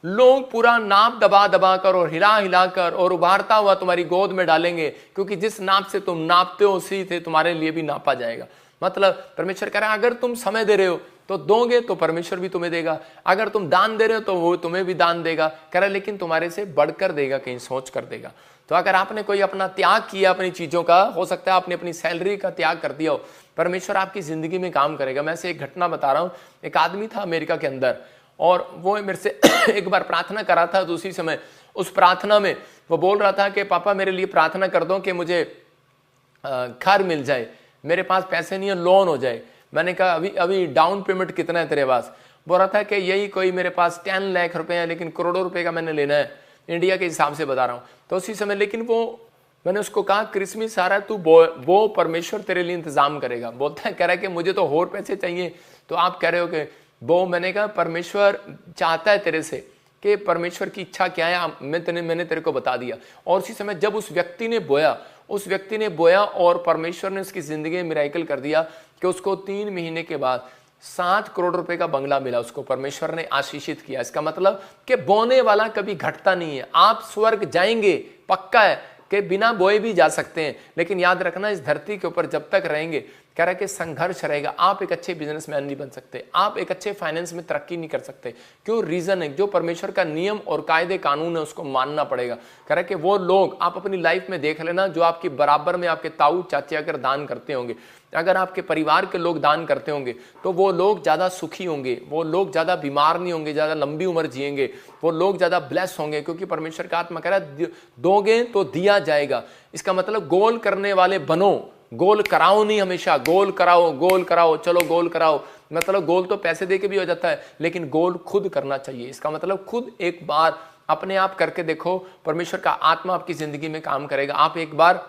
लोग पूरा नाप दबा दबा कर और हिला हिला कर और उभारता हुआ तुम्हारी गोद में डालेंगे, क्योंकि जिस नाप से तुम नापते हो उसी से तुम्हारे लिए भी नापा जाएगा। मतलब परमेश्वर कह रहा है अगर तुम समय दे रहे हो तो दोगे तो परमेश्वर भी तुम्हें देगा, अगर तुम दान दे रहे हो तो वो तुम्हें भी दान देगा। कह रहा है लेकिन तुम्हारे से बढ़कर देगा, कहीं सोच कर देगा। तो अगर आपने कोई अपना त्याग किया अपनी चीजों का, हो सकता है आपने अपनी सैलरी का त्याग कर दिया हो, परमेश्वर आपकी जिंदगी में काम करेगा। मैं से एक घटना बता रहा हूं। एक आदमी था अमेरिका के अंदर, और वो मेरे से एक बार प्रार्थना करा था। तो उसी समय उस प्रार्थना में वो बोल रहा था कि पापा मेरे लिए प्रार्थना कर दो कि मुझे घर मिल जाए, मेरे पास पैसे नहीं है, लोन हो जाए। मैंने कहा अभी डाउन पेमेंट कितना है तेरे पास? बोल रहा था कि यही कोई मेरे पास 10 लाख रुपए है, लेकिन करोड़ों रुपए का मैंने लेना है, इंडिया के हिसाब से बता रहा हूँ। तो उसी समय लेकिन मैंने उसको कहा क्रिसमस आ रहा है, तू वो परमेश्वर तेरे लिए इंतजाम करेगा। बोलता है, कह रहा है कि मुझे तो और पैसे चाहिए, तो आप कह रहे हो कि मैंने कहा परमेश्वर चाहता है तेरे से कि परमेश्वर की इच्छा क्या है मैंने तेरे को बता दिया। और उसी समय जब उस व्यक्ति ने बोया और परमेश्वर ने उसकी जिंदगी में मिरेकल कर दिया कि उसको 3 महीने के बाद 7 करोड़ रुपए का बंगला मिला। उसको परमेश्वर ने आशीषित किया। इसका मतलब कि बोने वाला कभी घटता नहीं है। आप स्वर्ग जाएंगे, पक्का है। के बिना बोए भी जा सकते हैं, लेकिन याद रखना इस धरती के ऊपर जब तक रहेंगे कह रहा है कि संघर्ष रहेगा। आप एक अच्छे बिजनेसमैन नहीं बन सकते, आप एक अच्छे फाइनेंस में तरक्की नहीं कर सकते। क्यों? रीजन है जो परमेश्वर का नियम और कायदे कानून है उसको मानना पड़ेगा। कह रहा है कि वो लोग आप अपनी लाइफ में देख लेना जो आपकी बराबर में आपके ताऊ चाचे अगर दान करते होंगे, अगर आपके परिवार के लोग दान करते होंगे तो वो लोग ज्यादा सुखी होंगे, वो लोग ज्यादा बीमार नहीं होंगे, ज्यादा लंबी उम्र जिएंगे, वो लोग ज्यादा ब्लेस होंगे, क्योंकि परमेश्वर का आत्मा कह रहा है दोगे तो दिया जाएगा। इसका मतलब गोल करने वाले बनो, गोल कराओ नहीं, हमेशा गोल कराओ, चलो गोल कराओ। मतलब गोल तो पैसे दे के भी हो जाता है, लेकिन गोल खुद करना चाहिए। इसका मतलब खुद एक बार अपने आप करके देखो, परमेश्वर का आत्मा आपकी जिंदगी में काम करेगा। आप एक बार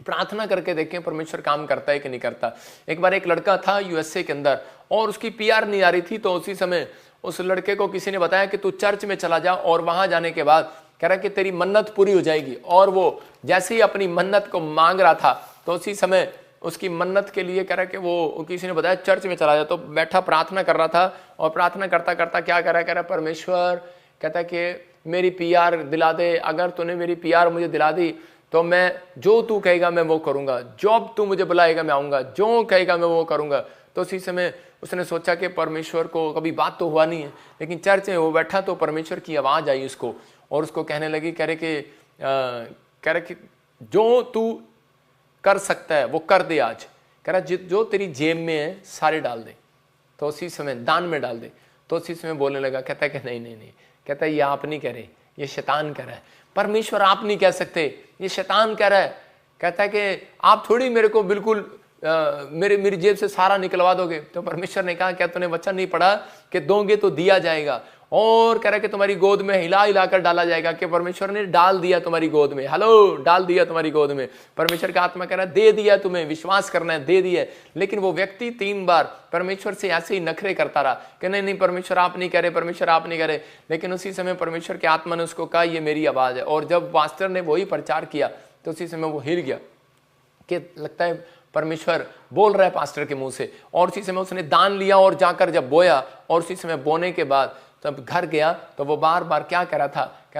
प्रार्थना करके देखें परमेश्वर काम करता है कि नहीं करता। एक बार एक लड़का था यूएसए के अंदर और उसकी पीआर नहीं आ रही थी, तो उसी समय उस लड़के को किसी ने बताया कि तू चर्च में चला जा और वहां जाने के बाद कह रहा कि तेरी मन्नत पूरी हो जाएगी। और वो जैसे ही अपनी मन्नत को मांग रहा था तो उसी समय उसकी मन्नत के लिए कह रहा कि वो किसी ने बताया चर्च में चला जा, तो बैठा प्रार्थना कर रहा था और प्रार्थना करता करता क्या कर रहा परमेश्वर कहता कि मेरी पीआर दिला दे, अगर तूने मेरी पीआर मुझे दिला दी तो मैं जो तू कहेगा मैं वो करूंगा, जॉब तू मुझे बुलाएगा मैं आऊंगा, जो कहेगा मैं वो करूंगा। तो उसी समय उसने सोचा कि परमेश्वर को कभी बात तो हुआ नहीं है, लेकिन चर्च में वो बैठा तो परमेश्वर की आवाज आई उसको और उसको कहने लगी, कह रहे कि जो तू कर सकता है वो कर दे आज, कह रहा जो तेरी जेब में है सारे डाल दे। तो उसी समय दान में डाल दे। तो उसी समय बोलने लगा, कहता है कि नहीं, कहता है ये आप नहीं कह रहे, ये शैतान कह रहा है, परमेश्वर आप नहीं कह सकते, ये शैतान कह रहा है। कहता है कि आप थोड़ी मेरे को बिल्कुल मेरी जेब से सारा निकलवा दोगे। तो परमेश्वर ने कहा क्या तूने वचन नहीं पढ़ा कि दोगे तो दिया जाएगा, और कह रहा है कि तुम्हारी गोद में हिला कर डाला जाएगा, कि परमेश्वर ने डाल दिया तुम्हारी गोद में, हेलो डाल दिया तुम्हारी गोद में। परमेश्वर का आत्मा कह रहा है दे दिया, तुम्हें विश्वास करना है, दे दिया। लेकिन वो व्यक्ति 3 बार परमेश्वर से ऐसे ही नखरे करता रहा कि नहीं परमेश्वर आप नहीं कह रहे, परमेश्वर आप नहीं कह रहे। लेकिन उसी समय परमेश्वर के आत्मा ने उसको कहा ये मेरी आवाज है। और जब पास्टर ने वही प्रचार किया तो उसी समय वो हिल गया कि लगता है परमेश्वर बोल रहा है पास्टर के मुंह से। और उसी समय उसने दान लिया और जाकर जब बोया और उसी समय बोने के बाद तब घर गया तो वो बार बार क्या कह रहा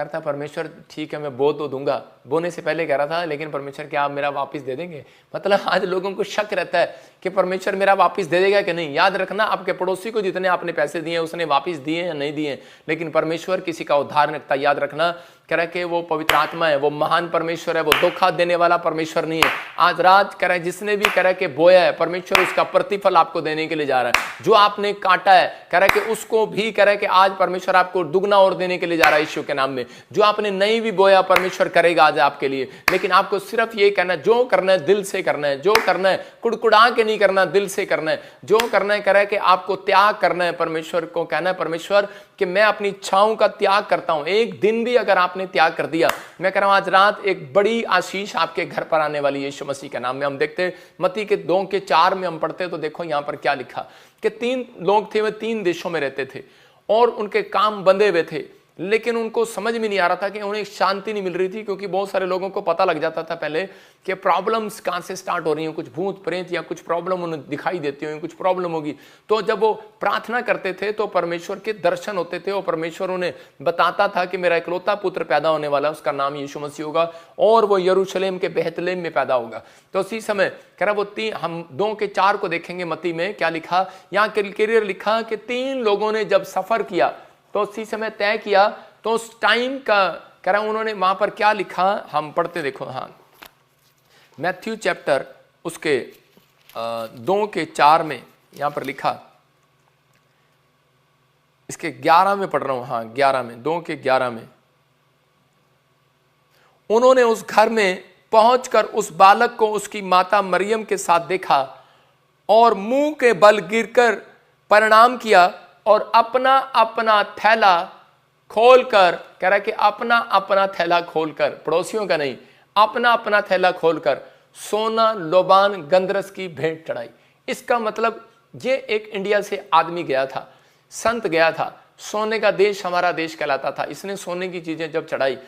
था परमेश्वर ठीक है मैं बो तो दूंगा, बोने से पहले कह रहा था, लेकिन परमेश्वर क्या आप मेरा वापस दे देंगे। मतलब आज लोगों को शक रहता है कि परमेश्वर मेरा वापस दे देगा कि नहीं। याद रखना आपके पड़ोसी को जितने आपने पैसे दिए उसने वापस दिए या नहीं दिए, लेकिन परमेश्वर किसी का उद्धार नहीं रखता। याद रखना कह रहा है कि वो पवित्र आत्मा है, वो महान परमेश्वर है, वो धोखा देने वाला परमेश्वर नहीं है। आज रात कह रहा है जिसने भी कह रहा है कि बोया है परमेश्वर उसका प्रतिफल आपको देने के लिए जा रहा है। जो आपने काटा है कह रहा है कि उसको भी कह रहा है कि आज परमेश्वर आपको दुगना और देने के लिए जा रहा है यीशु के नाम में। जो आपने नहीं भी बोया परमेश्वर करेगा आज आपके लिए, लेकिन आपको सिर्फ ये कहना है जो करना है दिल से करना है, जो करना है कुड़कुड़ा के नहीं करना, दिल से करना है। जो करना है कह रहा है कि आपको त्याग करना है, परमेश्वर को कहना है परमेश्वर कि मैं अपनी इच्छाओं का त्याग करता हूं। एक दिन भी अगर आपने त्याग कर दिया, मैं कह रहा हूं आज रात एक बड़ी आशीष आपके घर पर आने वाली है यीशु मसीह के नाम में। हम देखते मत्ती के 2:4 में हम पढ़ते तो देखो यहां पर क्या लिखा कि 3 लोग थे, वे 3 देशों में रहते थे और उनके काम बंधे हुए थे, लेकिन उनको समझ में नहीं आ रहा था कि उन्हें शांति नहीं मिल रही थी, क्योंकि बहुत सारे लोगों को पता लग जाता था पहले कि प्रॉब्लम्स कहां से स्टार्ट हो रही हैं, कुछ भूत प्रेत या कुछ प्रॉब्लम उन्हें दिखाई देती होंगी, कुछ प्रॉब्लम होगी। तो जब वो प्रार्थना करते थे तो परमेश्वर के दर्शन होते थे और परमेश्वर उन्हें बताता था कि मेरा इकलौता पुत्र पैदा होने वाला है, उसका नाम यीशु मसीह होगा और वो यरूशलेम के बेहतलेम में पैदा होगा। तो उसी समय कह रहा वो हम 2:4 को देखेंगे मत्ती में क्या लिखा, यहाँ क्लियर लिखा कि 3 लोगों ने जब सफर किया तो उसी समय तय किया, तो उस टाइम का कह रहा उन्होंने वहां पर क्या लिखा हम पढ़ते देखो। हाँ मैथ्यू चैप्टर उसके 2:4 में यहां पर लिखा, इसके 11 में पढ़ रहा हूं। हाँ 11 में 2:11 में उन्होंने उस घर में पहुंचकर उस बालक को उसकी माता मरियम के साथ देखा और मुंह के बल गिरकर प्रणाम किया और अपना अपना थैला खोलकर, कह रहा है कि अपना अपना थैला खोलकर, पड़ोसियों का नहीं, अपना अपना थैला खोलकर सोना लोबान गंधरस की भेंट चढ़ाई। इसका मतलब ये एक इंडिया से आदमी गया था, संत गया था, सोने का देश हमारा देश कहलाता था, इसने सोने की चीजें जब चढ़ाई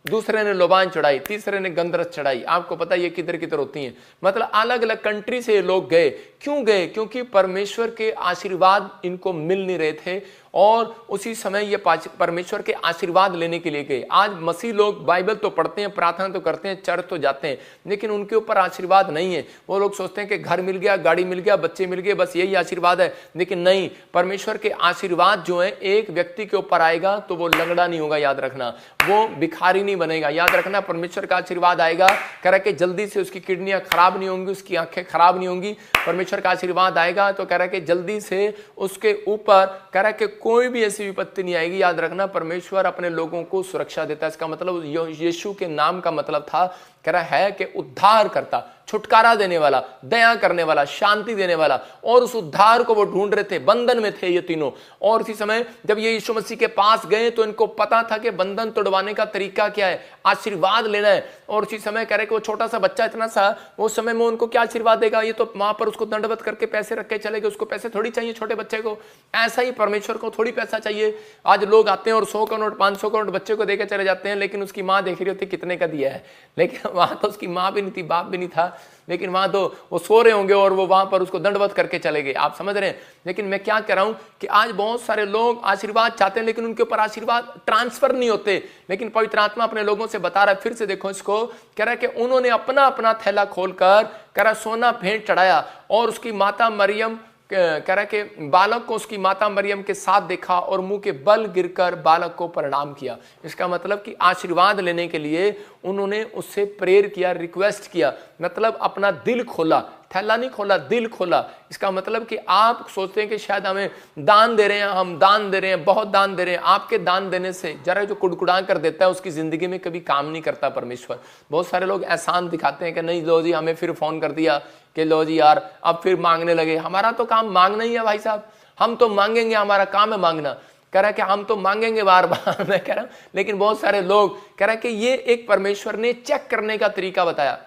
दूसरे ने लोबान चढ़ाई, तीसरे ने गंधरस चढ़ाई। आपको पता है ये किधर किधर होती हैं। मतलब अलग अलग कंट्री से लोग गए। क्यों गए? क्योंकि परमेश्वर के आशीर्वाद इनको मिल नहीं रहे थे और उसी समय ये परमेश्वर के आशीर्वाद लेने के लिए गए। आज मसीह लोग बाइबल तो पढ़ते हैं, प्रार्थना तो करते हैं, चर्च तो जाते हैं, लेकिन उनके ऊपर आशीर्वाद नहीं है। वो लोग सोचते हैं कि घर मिल गया, गाड़ी मिल गया, बच्चे मिल गए, बस यही आशीर्वाद है। लेकिन नहीं, परमेश्वर के आशीर्वाद जो है एक व्यक्ति के ऊपर आएगा तो वो लंगड़ा नहीं होगा, याद रखना, वो भिखारी नहीं बनेगा। याद रखना, परमेश्वर का आशीर्वाद आएगा कह रहा कि जल्दी से उसकी किडनियां खराब नहीं होंगी, उसकी आंखें खराब नहीं होंगी। परमेश्वर का आशीर्वाद आएगा तो कह रहा कि जल्दी से उसके ऊपर कह रहा कि कोई भी ऐसी विपत्ति नहीं आएगी। याद रखना, परमेश्वर अपने लोगों को सुरक्षा देता है। इसका मतलब यीशु के नाम का मतलब था, कह रहा है कि उद्धार करता, छुटकारा देने वाला, दया करने वाला, शांति देने वाला। और उस उद्धार को वो ढूंढ रहे थे, बंधन में थे ये तीनों। और उसी समय जब ये यीशु मसीह के पास गए तो इनको पता था कि बंधन तोड़वाने का तरीका क्या है, आशीर्वाद लेना है। और उसी समय कह रहे कि वो छोटा सा बच्चा इतना सा, उस समय में उनको क्या आशीर्वाद देगा? ये तो वहां पर उसको दंडवत करके पैसे रख के चले गए। उसको पैसे थोड़ी चाहिए छोटे बच्चे को, ऐसा ही परमेश्वर को थोड़ी पैसा चाहिए। आज लोग आते हैं और 100 का नोट 500 का नोट बच्चे को देकर चले जाते हैं, लेकिन उसकी माँ देख रही होती कितने का दिया है। लेकिन वहां तो उसकी माँ भी नहीं थी, बाप भी नहीं था, लेकिन वहां तो वो सो रहे होंगे और वो वहां पर उसको दंडवत करके चले गए। आप समझ रहे हैं? लेकिन मैं क्या कह रहा हूं कि आज बहुत सारे लोग आशीर्वाद चाहते हैं लेकिन उनके ऊपर आशीर्वाद ट्रांसफर नहीं होते। लेकिन पवित्र आत्मा अपने लोगों से बता रहा है, फिर से देखो इसको, कह रहा है कि उन्होंने अपना अपना थैला खोलकर कह रहा सोना भेंट चढ़ाया और उसकी माता मरियम कह रहा कि बालक को उसकी माता मरियम के साथ देखा और मुंह के बल गिरकर बालक को प्रणाम किया। इसका मतलब कि आशीर्वाद लेने के लिए उन्होंने उससे प्रेयर किया, रिक्वेस्ट किया, मतलब अपना दिल खोला, थैला नहीं खोला, दिल खोला। इसका मतलब कि आप सोचते हैं कि शायद हमें दान दे रहे हैं, हम दान दे रहे हैं, बहुत दान दे रहे हैं। आपके दान देने से जरा जो कुड़कुड़ा कर देता है उसकी जिंदगी में कभी काम नहीं करता परमेश्वर। बहुत सारे लोग एहसान दिखाते हैं कि नहीं लो जी, हमें फिर फोन कर दिया कि लो जी यार अब फिर मांगने लगे। हमारा तो काम मांगना ही है भाई साहब, हम तो मांगेंगे, हमारा काम है मांगना। कह रहा है कि हम तो मांगेंगे बार बार मैं कह रहा हूं, लेकिन बहुत सारे लोग कह रहा है कि ये एक परमेश्वर ने चेक करने का तरीका बताया।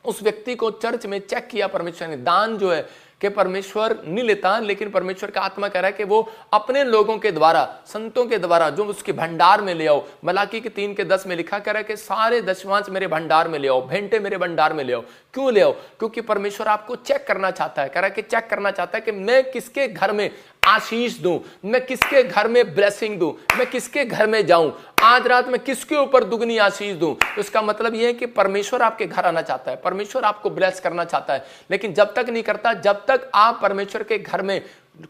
उस व्यक्ति को चर्च में चेक किया परमेश्वर ने। दान जो है कि परमेश्वर नहीं लेता, लेकिन परमेश्वर का आत्मा कह रहा है कि वो अपने लोगों के द्वारा, संतों के द्वारा जो उसके भंडार में ले आओ। मलाकी के 3:10 में लिखा कह रहा है कि सारे दशमांश मेरे भंडार में ले आओ, भेंटे मेरे भंडार में ले आओ। क्यों ले आओ? क्योंकि परमेश्वर आपको चेक करना चाहता है। कह रहा है कि चेक करना चाहता है कि मैं किसके घर में आशीष दूं, मैं किसके घर में ब्लेसिंग दूं, मैं किसके घर में जाऊं, आज रात में किसके ऊपर दुगनी आशीष दूं। तो इसका मतलब यह है कि परमेश्वर आपके घर आना चाहता है, परमेश्वर आपको ब्लेस करना चाहता है, लेकिन जब तक नहीं करता, जब तक आप परमेश्वर के घर में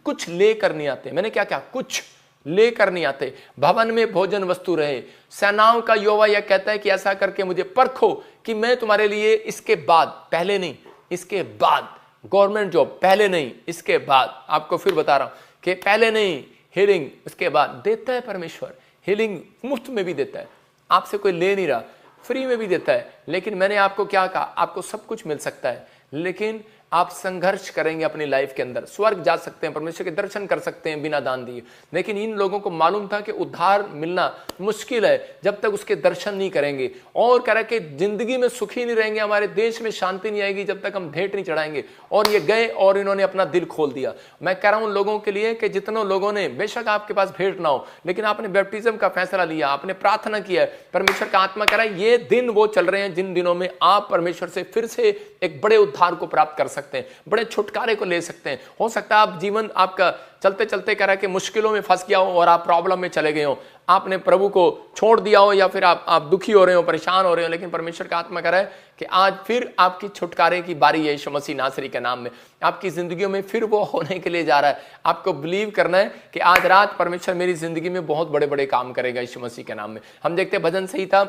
कुछ लेकर नहीं आते। मैंने क्या क्या कुछ लेकर नहीं आते। भवन में भोजन वस्तु रहे। सेनाओं का यहोवा यह कहता है कि ऐसा करके मुझे परखो कि मैं तुम्हारे लिए इसके बाद, पहले नहीं इसके बाद, गवर्नमेंट जॉब पहले नहीं इसके बाद, आपको फिर बता रहा हूं कि पहले नहीं, हीलिंग इसके बाद देता है परमेश्वर। हीलिंग मुफ्त में भी देता है, आपसे कोई ले नहीं रहा, फ्री में भी देता है। लेकिन मैंने आपको क्या कहा, आपको सब कुछ मिल सकता है, लेकिन आप संघर्ष करेंगे अपनी लाइफ के अंदर। स्वर्ग जा सकते हैं, परमेश्वर के दर्शन कर सकते हैं बिना दान दिए, लेकिन इन लोगों को मालूम था कि उद्धार मिलना मुश्किल है जब तक उसके दर्शन नहीं करेंगे। और कह रहा कि जिंदगी में सुखी नहीं रहेंगे, हमारे देश में शांति नहीं आएगी जब तक हम भेंट नहीं चढ़ाएंगे। और ये गए और इन्होंने अपना दिल खोल दिया। मैं कह रहा हूं लोगों के लिए कि जितनों लोगों ने, बेशक आपके पास भेंट ना हो, लेकिन आपने बैप्टिज्म का फैसला लिया, आपने प्रार्थना किया है, परमेश्वर का आत्मा कह रहा है ये दिन वो चल रहे हैं जिन दिनों में आप परमेश्वर से फिर से एक बड़े उद्धार को प्राप्त कर सकते हैं, बड़े छुटकारे को ले सकते हैं। हो सकता है आप जीवन आपका चलते चलते कह रहा है कि मुश्किलों में फंस गया हो और आप प्रॉब्लम में चले गए हो, आपने प्रभु को छोड़ दिया हो, या फिर आप दुखी हो रहे हो, परेशान हो रहे हो, लेकिन परमेश्वर का आत्मा कह रहा है कि आज फिर आपकी छुटकारे की बारी है यीशु मसीह नासरी के नाम में। आपकी जिंदगियों में फिर वो होने के लिए जा रहा है। आपको बिलीव करना है कि आज रात परमेश्वर मेरी जिंदगी में बहुत बड़े बड़े काम करेगा यीशु मसीह के नाम में। हम देखते हैं भजन संहिता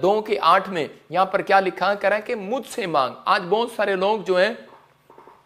2:8 में यहां पर क्या लिखा, कह रहा है कि मुझसे मांग। आज बहुत सारे लोग जो हैं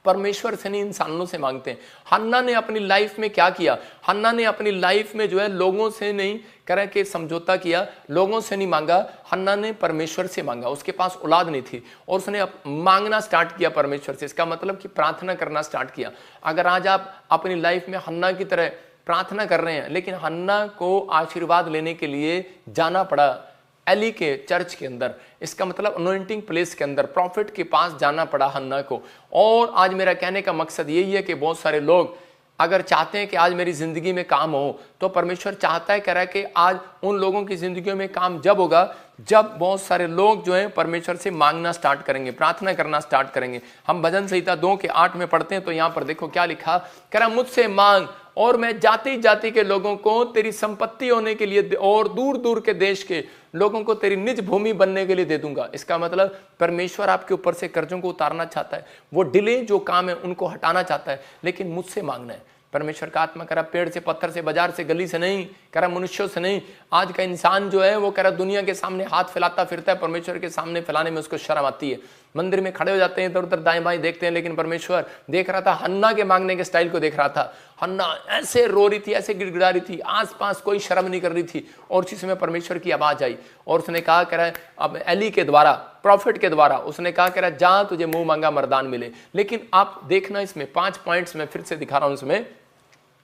परमेश्वर से नहीं इंसानों से मांगते हैं। हन्ना ने अपनी लाइफ में क्या किया, हन्ना ने अपनी लाइफ में जो है लोगों से नहीं कह रहा कि समझौता किया, लोगों से नहीं मांगा, हन्ना ने परमेश्वर से मांगा। उसके पास औलाद नहीं थी और उसने मांगना स्टार्ट किया परमेश्वर से। इसका मतलब कि प्रार्थना करना स्टार्ट किया। अगर आज आप अपनी लाइफ में हन्ना की तरह प्रार्थना कर रहे हैं, लेकिन हन्ना को आशीर्वाद लेने के लिए जाना पड़ा एली के चर्च के अंदर, इसका मतलब अनॉइंटिंग प्लेस के अंदर प्रॉफिट के पास जाना पड़ा हन्ना को। और आज मेरा कहने का मकसद यही है कि बहुत सारे लोग अगर चाहते हैं कि आज मेरी जिंदगी में काम हो, तो परमेश्वर चाहता है, कह रहा है कि आज उन लोगों की जिंदगियों में काम जब होगा जब बहुत सारे लोग जो है परमेश्वर से मांगना स्टार्ट करेंगे, प्रार्थना करना स्टार्ट करेंगे। हम भजन संहिता 2:8 में पढ़ते हैं तो यहाँ पर देखो क्या लिखा, कह रहा मुझसे मांग और मैं जाति जाति के लोगों को तेरी संपत्ति होने के लिए और दूर दूर के देश के लोगों को तेरी निज भूमि बनने के लिए दे दूंगा। इसका मतलब परमेश्वर आपके ऊपर से कर्जों को उतारना चाहता है, वो डिले जो काम है उनको हटाना चाहता है, लेकिन मुझसे मांगना है। परमेश्वर का आत्मा कह रहा पेड़ से, पत्थर से, बाजार से, गली से नहीं, कह रहा मनुष्यों से नहीं। आज का इंसान जो है वो कह रहा दुनिया के सामने हाथ फैलाता फिरता है, परमेश्वर के सामने फैलाने में उसको शर्म आती है। मंदिर में खड़े हो जाते हैं, इधर उधर दाएं बाएं देखते हैं, लेकिन परमेश्वर देख रहा था, हन्ना के मांगने के स्टाइल को देख रहा था। हन्ना ऐसे रो रही थी, ऐसे गिड़गिड़ा रही थी, आसपास कोई शर्म नहीं कर रही थी, और उसी समय परमेश्वर की आवाज आई और उसने कहा कह रहा है अब एली के द्वारा, प्रॉफिट के द्वारा उसने कहा कह रहा है जा तुझे मुंह मांगा मरदान मिले। लेकिन आप देखना इसमें 5 पॉइंट्स में फिर से दिखा रहा हूं। इसमें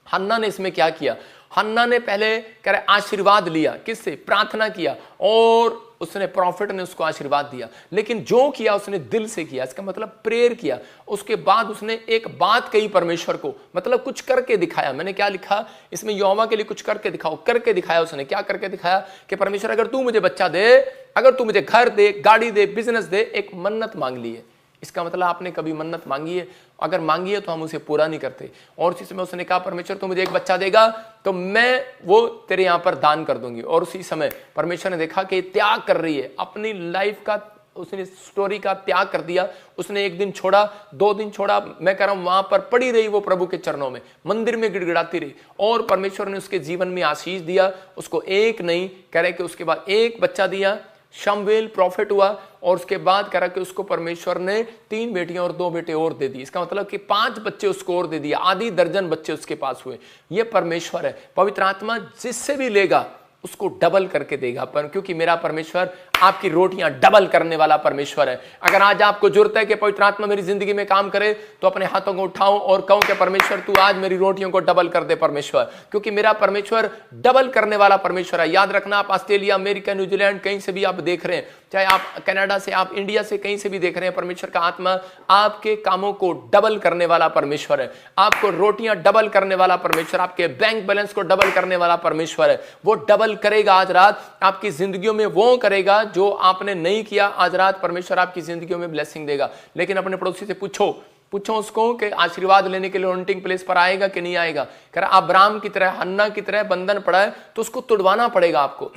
हन्ना ने इसमें क्या किया, हन्ना ने पहले कह रहे आशीर्वाद लिया, किससे, प्रार्थना किया, और उसने प्रॉफिट ने उसको आशीर्वाद दिया, लेकिन जो किया उसने दिल से किया, इसका मतलब प्रेयर किया। उसके बाद उसने एक बात कही परमेश्वर को, मतलब कुछ करके दिखाया। मैंने क्या लिखा इसमें, यहोवा के लिए कुछ करके दिखाओ, करके दिखाया। उसने क्या करके दिखाया कि परमेश्वर अगर तू मुझे बच्चा दे, अगर तू मुझे घर दे, गाड़ी दे, बिजनेस दे, एक मन्नत मांग ली है। इसका मतलब आपने कभी मन्नत मांगी है, अगर मांगी है तो हम उसे पूरा नहीं करते। और उसी समय उसने कहा परमेश्वर तू मुझे एक बच्चा देगा तो मैं वो तेरे यहां पर दान कर दूंगी। और उसी समय परमेश्वर ने देखा कि त्याग कर रही है, अपनी लाइफ का उसने स्टोरी का त्याग कर दिया। उसने 1 दिन छोड़ा, 2 दिन छोड़ा, मैं कह रहा हूं वहां पर पड़ी रही वो प्रभु के चरणों में, मंदिर में गिड़गिड़ाती रही, और परमेश्वर ने उसके जीवन में आशीष दिया। उसको एक नहीं कह रहे कि उसके बाद 1 बच्चा दिया, शमूएल प्रॉफिट हुआ, और उसके बाद कह रहा कि उसको परमेश्वर ने 3 बेटियां और 2 बेटे और दे दी। इसका मतलब कि 5 बच्चे उसको और दे दिया, आधी दर्जन बच्चे उसके पास हुए। ये परमेश्वर है। पवित्र आत्मा जिससे भी लेगा उसको डबल करके देगा, पर क्योंकि मेरा परमेश्वर आपकी रोटियां डबल करने वाला परमेश्वर है। अगर आज आपको जरूरत है कि पवित्र आत्मा मेरी जिंदगी में काम करे, तो अपने हाथों को उठाओ और कहो कि परमेश्वर तू आज मेरी रोटियों को डबल कर दे परमेश्वर, क्योंकि मेरा परमेश्वर डबल करने वाला परमेश्वर है। याद रखना, आप ऑस्ट्रेलिया, अमेरिका, न्यूजीलैंड कहीं से भी आप देख रहे हैं, चाहे आप कनाडा से, आप इंडिया से कहीं से भी देख रहे हैं, परमेश्वर का आत्मा आपके कामों को डबल करने वाला परमेश्वर है। आपको रोटियां डबल करने वाला परमेश्वर, आपके बैंक बैलेंस को डबल करने वाला परमेश्वर है। वो डबल करेगा आज रात आपकी जिंदगियों में, वो करेगा जो आपने नहीं किया। आज रात परमेश्वर आपकी जिंदगियों में ब्लेसिंग देगा। लेकिन अपने पड़ोसी से पूछो उसको कि आशीर्वाद लेने के लिए अनॉइंटिंग प्लेस पर आएगा कि नहीं आएगा। कह रहा अब्राम की तरह, हन्ना की तरह बंधन पड़ा है तो उसको तुड़वाना पड़ेगा आपको।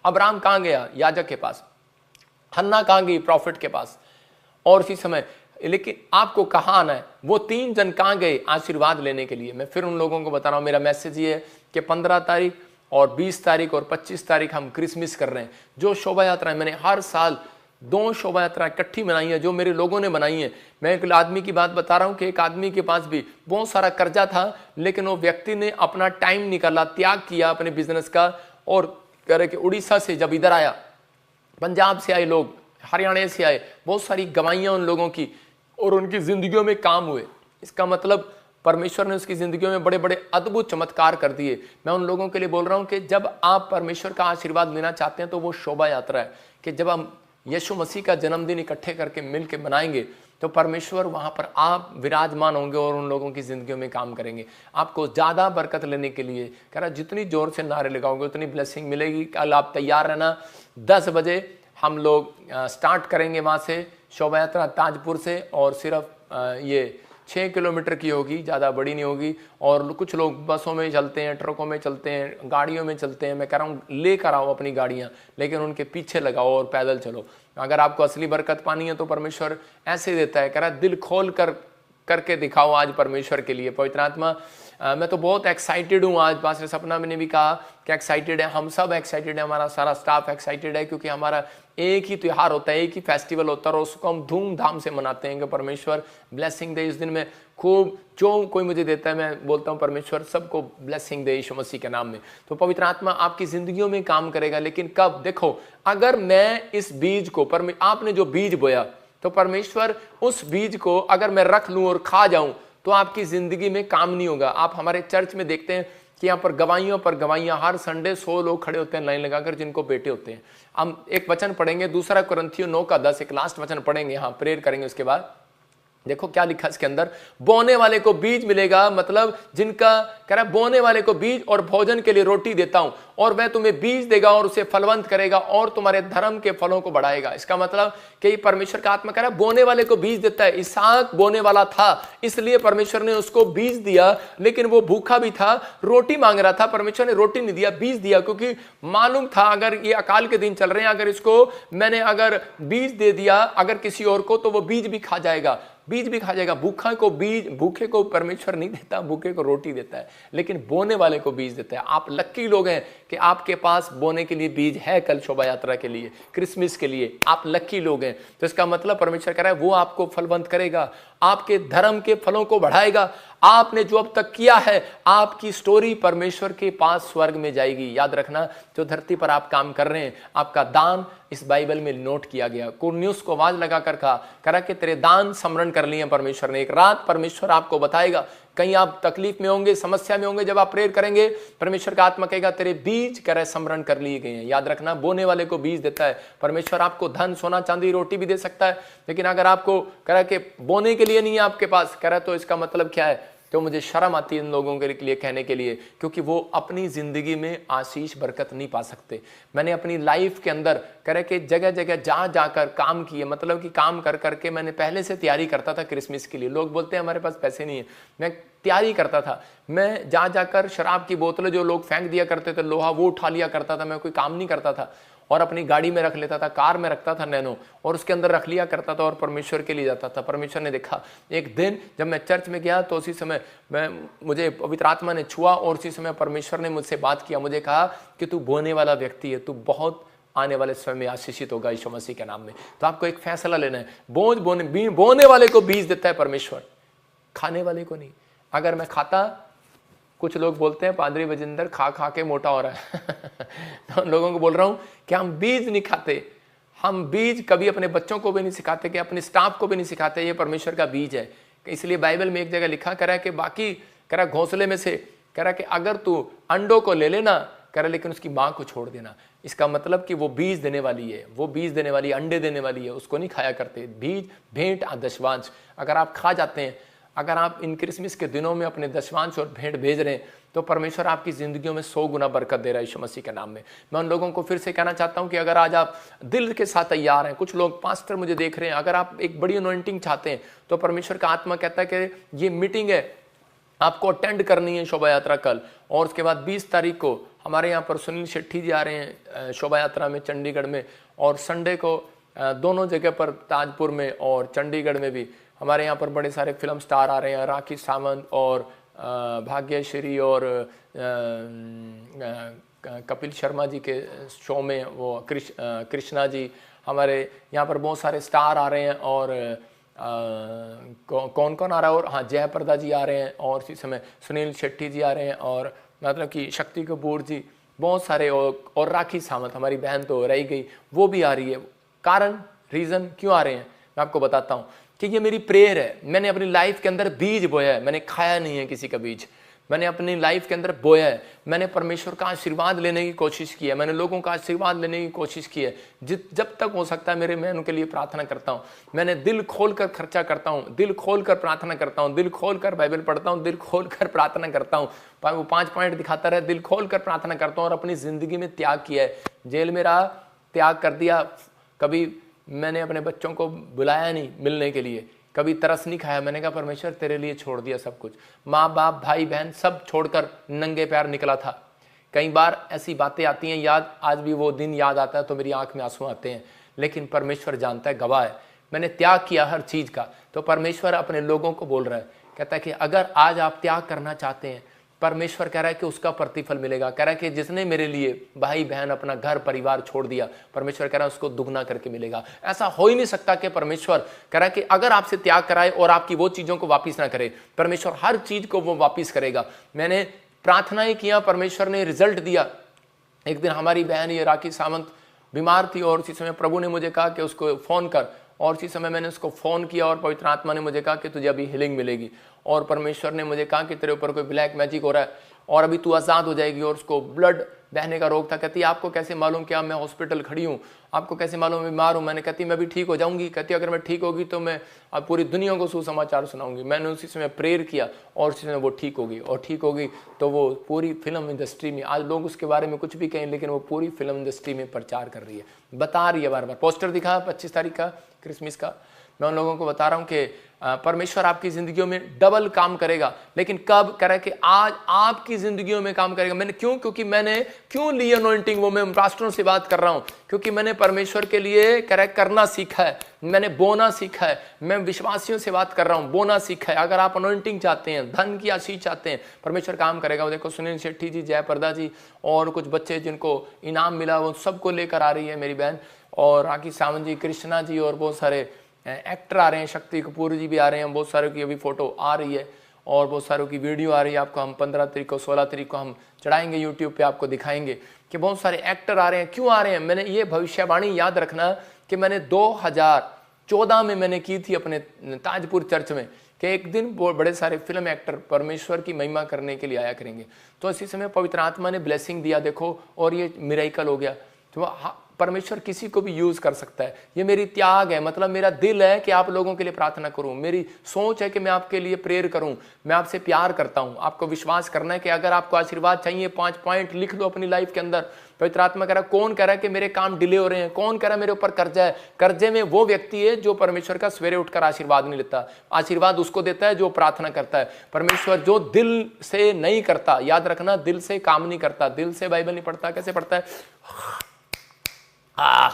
अब्राम कहां गया, याजक के पास, हन्ना कहां गई, प्रॉफिट के पास, और इसी समय लेकिन आपको कहां आना है। वो 3 जन कहां गए आशीर्वाद लेने के लिए। मैं फिर उन लोगों को बता रहा हूं, मेरा मैसेज ये है कि 15 तारीख और 20 तारीख और 25 तारीख हम क्रिसमस कर रहे हैं। जो शोभा यात्रा मैंने हर साल 2 शोभा यात्रा इकट्ठी बनाई है, जो मेरे लोगों ने बनाई है। मैं एक आदमी की बात बता रहा हूं कि एक आदमी के पास भी बहुत सारा कर्जा था, लेकिन वो व्यक्ति ने अपना टाइम निकाला, त्याग किया अपने बिजनेस का, और कह रहे कि उड़ीसा से जब इधर आया, पंजाब से आए लोग, हरियाणा से आए, बहुत सारी गवाहियां उन लोगों की, और उनकी जिंदगियों में काम हुए। इसका मतलब परमेश्वर ने उसकी जिंदगियों में बड़े बड़े अद्भुत चमत्कार कर दिए। मैं उन लोगों के लिए बोल रहा हूं कि जब आप परमेश्वर का आशीर्वाद लेना चाहते हैं तो वो शोभा यात्रा है, कि जब हम यीशु मसीह का जन्मदिन इकट्ठे करके मिलके मनाएंगे तो परमेश्वर वहां पर आप विराजमान होंगे और उन लोगों की जिंदगियों में काम करेंगे। आपको ज्यादा बरकत लेने के लिए कह रहा जितनी जोर से नारे लगाओगे उतनी ब्लेसिंग मिलेगी। कल आप तैयार रहना, 10 बजे हम लोग स्टार्ट करेंगे वहां से शोभा यात्रा ताजपुर से, और सिर्फ ये 6 किलोमीटर की होगी, ज़्यादा बड़ी नहीं होगी। और कुछ लोग बसों में चलते हैं, ट्रकों में चलते हैं, गाड़ियों में चलते हैं। मैं कह रहा हूँ लेकर आओ अपनी गाड़ियाँ, लेकिन उनके पीछे लगाओ और पैदल चलो। अगर आपको असली बरकत पानी है तो परमेश्वर ऐसे देता है, कह रहा दिल खोल करके दिखाओ आज परमेश्वर के लिए। पवित्र आत्मा, मैं तो बहुत एक्साइटेड हूँ आज। पास्टर सपना मैंने भी कहा कि एक्साइटेड है, हम सब एक्साइटेड है, हमारा सारा स्टाफ एक्साइटेड है, क्योंकि हमारा एक ही त्योहार होता है, एक ही फेस्टिवल होता है, और उसको हम धूमधाम से मनाते हैं कि परमेश्वर ब्लेसिंग दे। इस दिन में खूब जो कोई मुझे देता है, मैं बोलता हूँ परमेश्वर सबको ब्लेसिंग दे यीशु मसीह के नाम में। तो पवित्र आत्मा आपकी जिंदगियों में काम करेगा, लेकिन कब, देखो, अगर मैं इस बीज को, आपने जो बीज बोया, तो परमेश्वर उस बीज को अगर मैं रख लूं और खा जाऊं तो आपकी जिंदगी में काम नहीं होगा। आप हमारे चर्च में देखते हैं कि यहाँ पर गवाहियों पर गवाहियां, हर संडे 100 लोग खड़े होते हैं लाइन लगाकर, जिनको बेटे होते हैं। हम एक वचन पढ़ेंगे, 2 कुरिन्थियों 9:10, एक लास्ट वचन पढ़ेंगे, यहाँ प्रेयर करेंगे, उसके बाद देखो क्या लिखा इसके अंदर, बोने वाले को बीज मिलेगा, मतलब जिनका कह रहा है बोने वाले को बीज और भोजन के लिए रोटी देता हूं, और वह तुम्हें बीज देगा और उसे फलवंत करेगा और तुम्हारे धर्म के फलों को बढ़ाएगा। इसका मतलब कि परमेश्वर का आत्मा कह रहा है बोने वाले को बीज देता है। इसहाक बोने वाला था, इसलिए परमेश्वर ने उसको बीज दिया, लेकिन वो भूखा भी था, रोटी मांग रहा था, परमेश्वर ने रोटी नहीं दिया, बीज दिया, क्योंकि मालूम था अगर ये अकाल के दिन चल रहे हैं, अगर इसको मैंने अगर बीज दे दिया अगर किसी और को, तो वो बीज भी खा जाएगा, बीज भी खा जाएगा। भूखा को बीज, भूखे को परमेश्वर नहीं देता, भूखे को रोटी देता है, लेकिन बोने वाले को बीज देता है। आप लक्की लोग हैं कि आपके पास बोने के लिए बीज है, कल शोभा यात्रा के लिए, क्रिसमस के लिए, आप लक्की लोग हैं। तो इसका मतलब परमेश्वर कह रहा है वो आपको फलवंत करेगा, आपके धर्म के फलों को बढ़ाएगा। आपने जो अब तक किया है, आपकी स्टोरी परमेश्वर के पास स्वर्ग में जाएगी। याद रखना, जो धरती पर आप काम कर रहे हैं, आपका दान इस बाइबल में नोट किया गया। कुरनियुस को आवाज लगाकर कहा कि तेरे दान स्मरण कर लिए परमेश्वर ने। एक रात परमेश्वर आपको बताएगा, कहीं आप तकलीफ में होंगे, समस्या में होंगे, जब आप प्रेयर करेंगे परमेश्वर का आत्मा कहेगा तेरे बीज करे स्मरण कर लिए गए हैं। याद रखना, बोने वाले को बीज देता है परमेश्वर। आपको धन, सोना, चांदी, रोटी भी दे सकता है, लेकिन अगर आपको कह रहा है कि बोने के लिए नहीं है आपके पास, कह रहा है तो इसका मतलब क्या है? तो मुझे शर्म आती है इन लोगों के लिए कहने के लिए, क्योंकि वो अपनी जिंदगी में आशीष बरकत नहीं पा सकते। मैंने अपनी लाइफ के अंदर करे कि जगह जगह जा जाकर काम किए, मतलब कि काम कर करके मैंने पहले से तैयारी करता था क्रिसमस के लिए। लोग बोलते हैं हमारे पास पैसे नहीं है, मैं तैयारी करता था। मैं जा जाकर शराब की बोतलें जो लोग फेंक दिया करते थे, लोहा, वो उठा लिया करता था। मैं कोई काम नहीं करता था और अपनी गाड़ी में रख लेता था, कार में रखता था नैनो, और उसके अंदर रख लिया करता था और परमेश्वर के लिए जाता था। परमेश्वर ने देखा, एक दिन जब मैं चर्च में गया तो उसी समय मुझे पवित्र आत्मा ने छुआ और उसी समय परमेश्वर ने मुझसे बात किया। मुझे कहा कि तू बोने वाला व्यक्ति है, तू बहुत आने वाले समय में आशीषित होगा यीशु मसीह के नाम में। तो आपको एक फैसला लेना है। बोने वाले को बीज देता है परमेश्वर, खाने वाले को नहीं। अगर मैं खाता, कुछ लोग बोलते हैं पादरी बजिंदर खा खा के मोटा हो रहा है तो उन लोगों को बोल रहा हूं कि हम बीज नहीं खाते। हम बीज कभी अपने बच्चों को भी नहीं सिखाते, कि अपने स्टाफ को भी नहीं सिखाते। ये परमेश्वर का बीज है। इसलिए बाइबल में एक जगह लिखा करा है कि बाकी करा घोंसले में से करा कि अगर तू अंडों को ले लेना करा, लेकिन उसकी माँ को छोड़ देना। इसका मतलब कि वो बीज देने वाली है, वो बीज देने वाली, अंडे देने वाली है, उसको नहीं खाया करते। बीज, भेंट, दशवांश अगर आप खा जाते हैं, अगर आप इन क्रिसमस के दिनों में अपने दशवांश और भेंट भेज रहे हैं, तो परमेश्वर आपकी जिंदगियों में 100 गुना बरकत दे रहा है यीशु मसीह के नाम में। मैं उन लोगों को फिर से कहना चाहता हूं कि अगर आज आप दिल के साथ तैयार हैं, कुछ लोग पास्टर मुझे देख रहे हैं, अगर आप एक बड़ी अनॉइंटिंग चाहते हैं, तो परमेश्वर का आत्मा कहता है कि ये मीटिंग है, आपको अटेंड करनी है शोभा यात्रा कल। और उसके बाद 20 तारीख को हमारे यहाँ पर सुनील शेट्टी जी आ रहे हैं शोभा यात्रा में चंडीगढ़ में, और संडे को दोनों जगह पर, ताजपुर में और चंडीगढ़ में भी हमारे यहाँ पर बड़े सारे फिल्म स्टार आ रहे हैं। राखी सावंत और भाग्यश्री और कपिल शर्मा जी के शो में वो कृष्णा जी, हमारे यहाँ पर बहुत सारे स्टार आ रहे हैं। और कौन कौन आ रहा है? और हाँ, जयप्रदा जी आ रहे हैं, और इसी समय सुनील शेट्टी जी आ रहे हैं, और मतलब कि शक्ति कपूर जी, बहुत सारे, और राखी सावंत हमारी बहन तो रह गई, वो भी आ रही है। कारण, रीज़न क्यों आ रहे हैं मैं आपको बताता हूँ कि ये मेरी प्रेयर है। मैंने अपनी लाइफ के अंदर बीज बोया है, मैंने खाया नहीं है किसी का बीज, मैंने अपनी लाइफ के अंदर बोया है। मैंने परमेश्वर का आशीर्वाद लेने की कोशिश की है, मैंने लोगों का आशीर्वाद लेने की कोशिश की है। जब तक हो सकता है मैं उनके लिए प्रार्थना करता हूँ। मैंने दिल खोल कर खर्चा करता हूँ, दिल खोल कर प्रार्थना करता हूँ, दिल खोल कर बाइबल पढ़ता हूँ, दिल खोल कर प्रार्थना करता हूँ। वो 5 पॉइंट दिखाता रहे, दिल खोल कर प्रार्थना करता हूँ, और अपनी जिंदगी में त्याग किया है। जेल में रहा, त्याग कर दिया। कभी मैंने अपने बच्चों को बुलाया नहीं मिलने के लिए, कभी तरस नहीं खाया। मैंने कहा परमेश्वर तेरे लिए छोड़ दिया सब कुछ, माँ बाप, भाई बहन सब छोड़कर नंगे पैर निकला था। कई बार ऐसी बातें आती हैं याद, आज भी वो दिन याद आता है तो मेरी आंख में आंसू आते हैं, लेकिन परमेश्वर जानता है, गवाह है, मैंने त्याग किया हर चीज का। तो परमेश्वर अपने लोगों को बोल रहा है, कहता है कि अगर आज आप त्याग करना चाहते हैं, परमेश्वर कह रहा है कि उसका प्रतिफल मिलेगा। कह रहा है कि जिसने मेरे लिए भाई बहन, अपना घर परिवार छोड़ दिया, परमेश्वर कह रहा है उसको दुगना करके मिलेगा। ऐसा हो ही नहीं सकता कि परमेश्वर कह रहा है कि अगर आपसे त्याग कराए और आपकी वो चीजों को वापिस ना करे, परमेश्वर हर चीज को वो वापिस करेगा। मैंने प्रार्थनाएं किया, परमेश्वर ने रिजल्ट दिया। एक दिन हमारी बहन ये राखी सावंत बीमार थी, और उसी समय प्रभु ने मुझे कहा कि उसको फोन कर, और उसी समय मैंने उसको फोन किया, और पवित्र आत्मा ने मुझे कहा कि तुझे अभी हीलिंग मिलेगी। और परमेश्वर ने मुझे कहा कि तेरे ऊपर कोई ब्लैक मैजिक हो रहा है और अभी तू आज़ाद हो जाएगी। और उसको ब्लड बहने का रोग था, कहती आपको कैसे मालूम कि मैं हॉस्पिटल खड़ी हूँ, आपको कैसे मालूम मैं बीमार हूँ? मैंने कहती मैं भी ठीक हो जाऊंगी। कहती अगर मैं ठीक होगी तो मैं अब पूरी दुनिया को सुसमाचार सुनाऊंगी। मैंने उसी समय प्रेयर किया और उसी समय वो ठीक होगी, और ठीक होगी तो वो पूरी फिल्म इंडस्ट्री में, आज लोग उसके बारे में कुछ भी कहें लेकिन वो पूरी फिल्म इंडस्ट्री में प्रचार कर रही है, बता रही है बार बार। पोस्टर दिखा 25 तारीख का क्रिसमस का, मैं उन लोगों को बता रहा हूँ कि परमेश्वर आपकी जिंदगियों में डबल काम करेगा। लेकिन कब कह रहा है कि आज आपकी जिंदगियों में काम करेगा। मैंने क्योंकि मैंने क्यों ली अनॉइंटिंग, वो मैं पास्टरों से बात कर रहा हूं, क्योंकि मैंने परमेश्वर के लिए कह रहा है करना सीखा है, मैंने बोना सीखा है। मैं विश्वासियों से बात कर रहा हूं, बोना सीखा है। अगर आप अनॉइंटिंग चाहते हैं, धन की आशीष चाहते हैं, परमेश्वर काम करेगा। वो देखो सुनील शेट्टी जी, जयप्रदा जी और कुछ बच्चे जिनको इनाम मिला वो सबको लेकर आ रही है मेरी बहन, और राखी सावंत जी, कृष्णा जी और बहुत सारे एक्टर आ रहे हैं, शक्ति कपूर जी भी आ रहे हैं, बहुत सारों की अभी फोटो आ रही है और बहुत सारों की वीडियो आ रही है। आपको हम 15 तारीख को 16 तारीख को हम चढ़ाएंगे यूट्यूब पे, आपको दिखाएंगे कि बहुत सारे एक्टर आ रहे हैं। क्यों आ रहे हैं? मैंने ये भविष्यवाणी याद रखना कि मैंने 2014 में मैंने की थी अपने ताजपुर चर्च में कि एक दिन बड़े सारे फिल्म एक्टर परमेश्वर की महिमा करने के लिए आया करेंगे। तो इसी समय पवित्र आत्मा ने ब्लेसिंग दिया देखो, और ये मिरेकल हो गया। तो परमेश्वर किसी को भी यूज कर सकता है। ये मेरी त्याग है, मतलब मेरा दिल है कि आप लोगों के लिए प्रार्थना करूं, मेरी सोच है कि मैं आपके लिए प्रेयर करूं, मैं आपसे प्यार करता हूं। आपको विश्वास करना है कि अगर आपको आशीर्वाद चाहिए 5 पॉइंट लिख लो अपनी लाइफ के अंदर। पवित्र आत्मा कह रहा है, कौन कह रहा है कि मेरे काम डिले हो रहे हैं? कौन कह रहा है मेरे ऊपर कर्जा है? कर्जे में वो व्यक्ति है जो परमेश्वर का सवेरे उठकर आशीर्वाद नहीं लेता। आशीर्वाद उसको देता है जो प्रार्थना करता है। परमेश्वर जो दिल से नहीं करता, याद रखना, दिल से काम नहीं करता। दिल से बाइबल नहीं पढ़ता, कैसे पढ़ता है?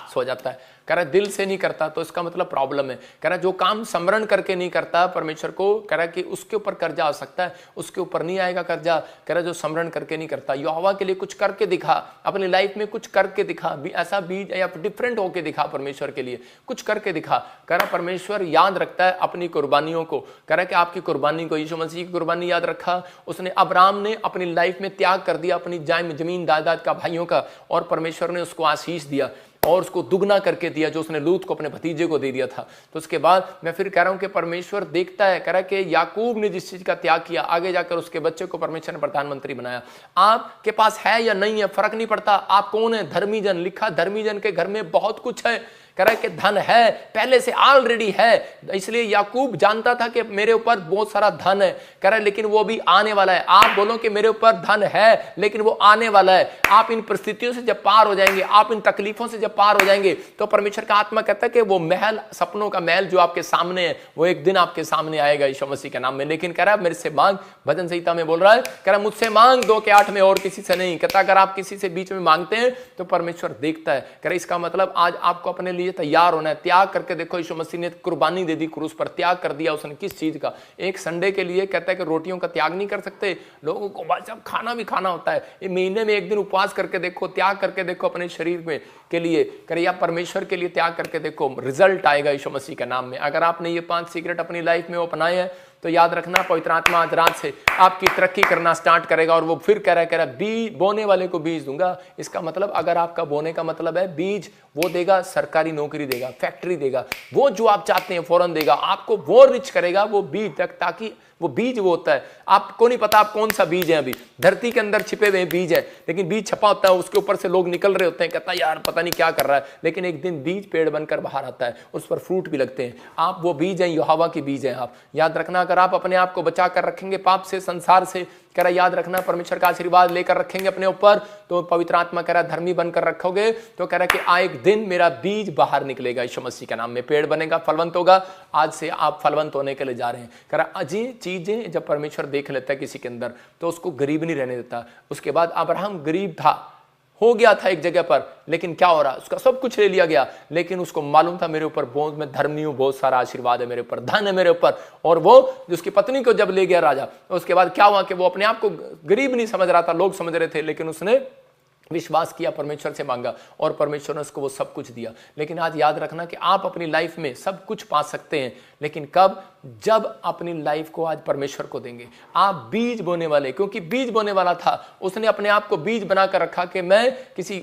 सो जाता है। कह रहा है दिल से नहीं करता, तो इसका मतलब प्रॉब्लम है। कह रहा है जो काम समरण करके नहीं करता परमेश्वर को, कह रहा है कि उसके ऊपर कर्जा आ सकता है, उसके ऊपर नहीं आएगा कर्जा। कह रहा है जो समरण करके नहीं करता। यहोवा के लिए कुछ करके दिखा, अपनी लाइफ में कुछ करके दिखा, ऐसा बीज या डिफरेंट होके दिखा, परमेश्वर के लिए कुछ करके दिखा। कह रहा परमेश्वर याद रखता है अपनी कुर्बानियों को। कह रहा है कि आपकी कुर्बानी को, यीशु मसीह की कुर्बानी याद रखा उसने। अब्राहम ने अपनी लाइफ में त्याग कर दिया अपनी जमीन जायदाद का, भाइयों का, और परमेश्वर ने उसको आशीष दिया और उसको दुगना करके दिया जो उसने लूत को अपने भतीजे को दे दिया था। तो उसके बाद मैं फिर कह रहा हूं कि परमेश्वर देखता है। कह रहा है कि याकूब ने जिस चीज का त्याग किया, आगे जाकर उसके बच्चे को परमेश्वर ने प्रधानमंत्री बनाया। आपके पास है या नहीं है फर्क नहीं पड़ता। आप कौन है? धर्मी जन। लिखा धर्मी जन के घर में बहुत कुछ है। कह रहा है कि धन है, पहले से ऑलरेडी है। इसलिए याकूब जानता था कि मेरे ऊपर बहुत सारा धन है। कह रहा है लेकिन वो भी आने वाला है। आप बोलो कि मेरे ऊपर धन है लेकिन वो आने वाला है। आप इन परिस्थितियों से जब पार हो जाएंगे, आप इन तकलीफों से जब पार हो जाएंगे, तो परमेश्वर का आत्मा कहता है कि वो महल, सपनों का महल जो आपके सामने है, वो एक दिन आपके सामने आएगा यीशु मसीह के नाम में। लेकिन कह रहा है मेरे से मांग, भजन संहिता में बोल रहा है, कह रहा है मुझसे मांग 2:8 में, और किसी से नहीं। कहता अगर आप किसी से बीच में मांगते हैं तो परमेश्वर देखता है। कह रहा इसका मतलब आज आपको अपने लिए तैयार होना है। त्याग करके देखो, यीशु मसीह ने कुर्बानी दे दी क्रूस पर। त्याग कर दिया उसने किस चीज का? एक संडे के लिए। कहता है कि रोटियों का त्याग नहीं कर सकते लोगों को, भाई साहब खाना भी खाना होता है। ये महीने में एक दिन उपवास करके देखो, त्याग करके देखो अपने शरीर में के लिए, करिए आप परमेश्वर के लिए त्याग करके देखो, रिजल्ट आएगा यीशु मसीह के नाम में। अगर आपने ये 5 सीक्रेट अपनी लाइफ में अपनाए हैं तो याद रखना पवित्र आत्मा आज रात से आपकी तरक्की करना स्टार्ट करेगा। और वो फिर कह रहा है बीज, बोने वाले को बीज दूंगा। इसका मतलब अगर आपका बोने का मतलब है बीज, वो देगा, सरकारी नौकरी देगा, फैक्ट्री देगा, वो जो आप चाहते हैं फौरन देगा आपको, वो रिच करेगा वो बीज तक, ताकि वो बीज वो होता है। आपको नहीं पता आप कौन सा बीज है। अभी धरती के अंदर छिपे हुए बीज है, लेकिन बीज छपा होता है, उसके ऊपर से लोग निकल रहे होते हैं, कहता है यार पता नहीं क्या कर रहा है, लेकिन एक दिन बीज पेड़ बनकर बाहर आता है, उस पर फ्रूट भी लगते हैं। आप वो बीज हैं, यहोवा के बीज हैं। आप याद रखना, अगर आप अपने आप को बचा कर रखेंगे पाप से, संसार से, कह रहा याद रखना परमेश्वर का आशीर्वाद लेकर रखेंगे अपने ऊपर, तो पवित्र आत्मा कह रहा धर्मी बनकर रखोगे, तो कह रहा कि एक दिन मेरा बीज बाहर निकलेगा यीशु मसीह के नाम में, पेड़ बनेगा, फलवंत होगा। आज से आप फलवंत होने के लिए जा रहे हैं। कह रहा अजी चीजें जब परमेश्वर देख लेता है किसी के अंदर, तो उसको गरीब नहीं रहने देता। उसके बाद अब्राहम गरीब था, हो गया था एक जगह पर, लेकिन क्या हो रहा, उसका सब कुछ ले लिया गया, लेकिन उसको मालूम था मेरे ऊपर बहुत, मैं धर्मी हूं, बहुत सारा आशीर्वाद है मेरे ऊपर, धन है मेरे ऊपर। और वो उसकी पत्नी को जब ले गया राजा, उसके बाद क्या हुआ कि वो अपने आप को गरीब नहीं समझ रहा था, लोग समझ रहे थे, लेकिन उसने विश्वास किया, परमेश्वर से मांगा और परमेश्वर ने उसको वो सब कुछ दिया। लेकिन आज याद रखना कि आप अपनी लाइफ में सब कुछ पा सकते हैं, लेकिन कब? जब अपनी लाइफ को आज परमेश्वर को देंगे। आप बीज बोने वाले, क्योंकि बीज बोने वाला था, उसने अपने आप को बीज बनाकर रखा कि मैं किसी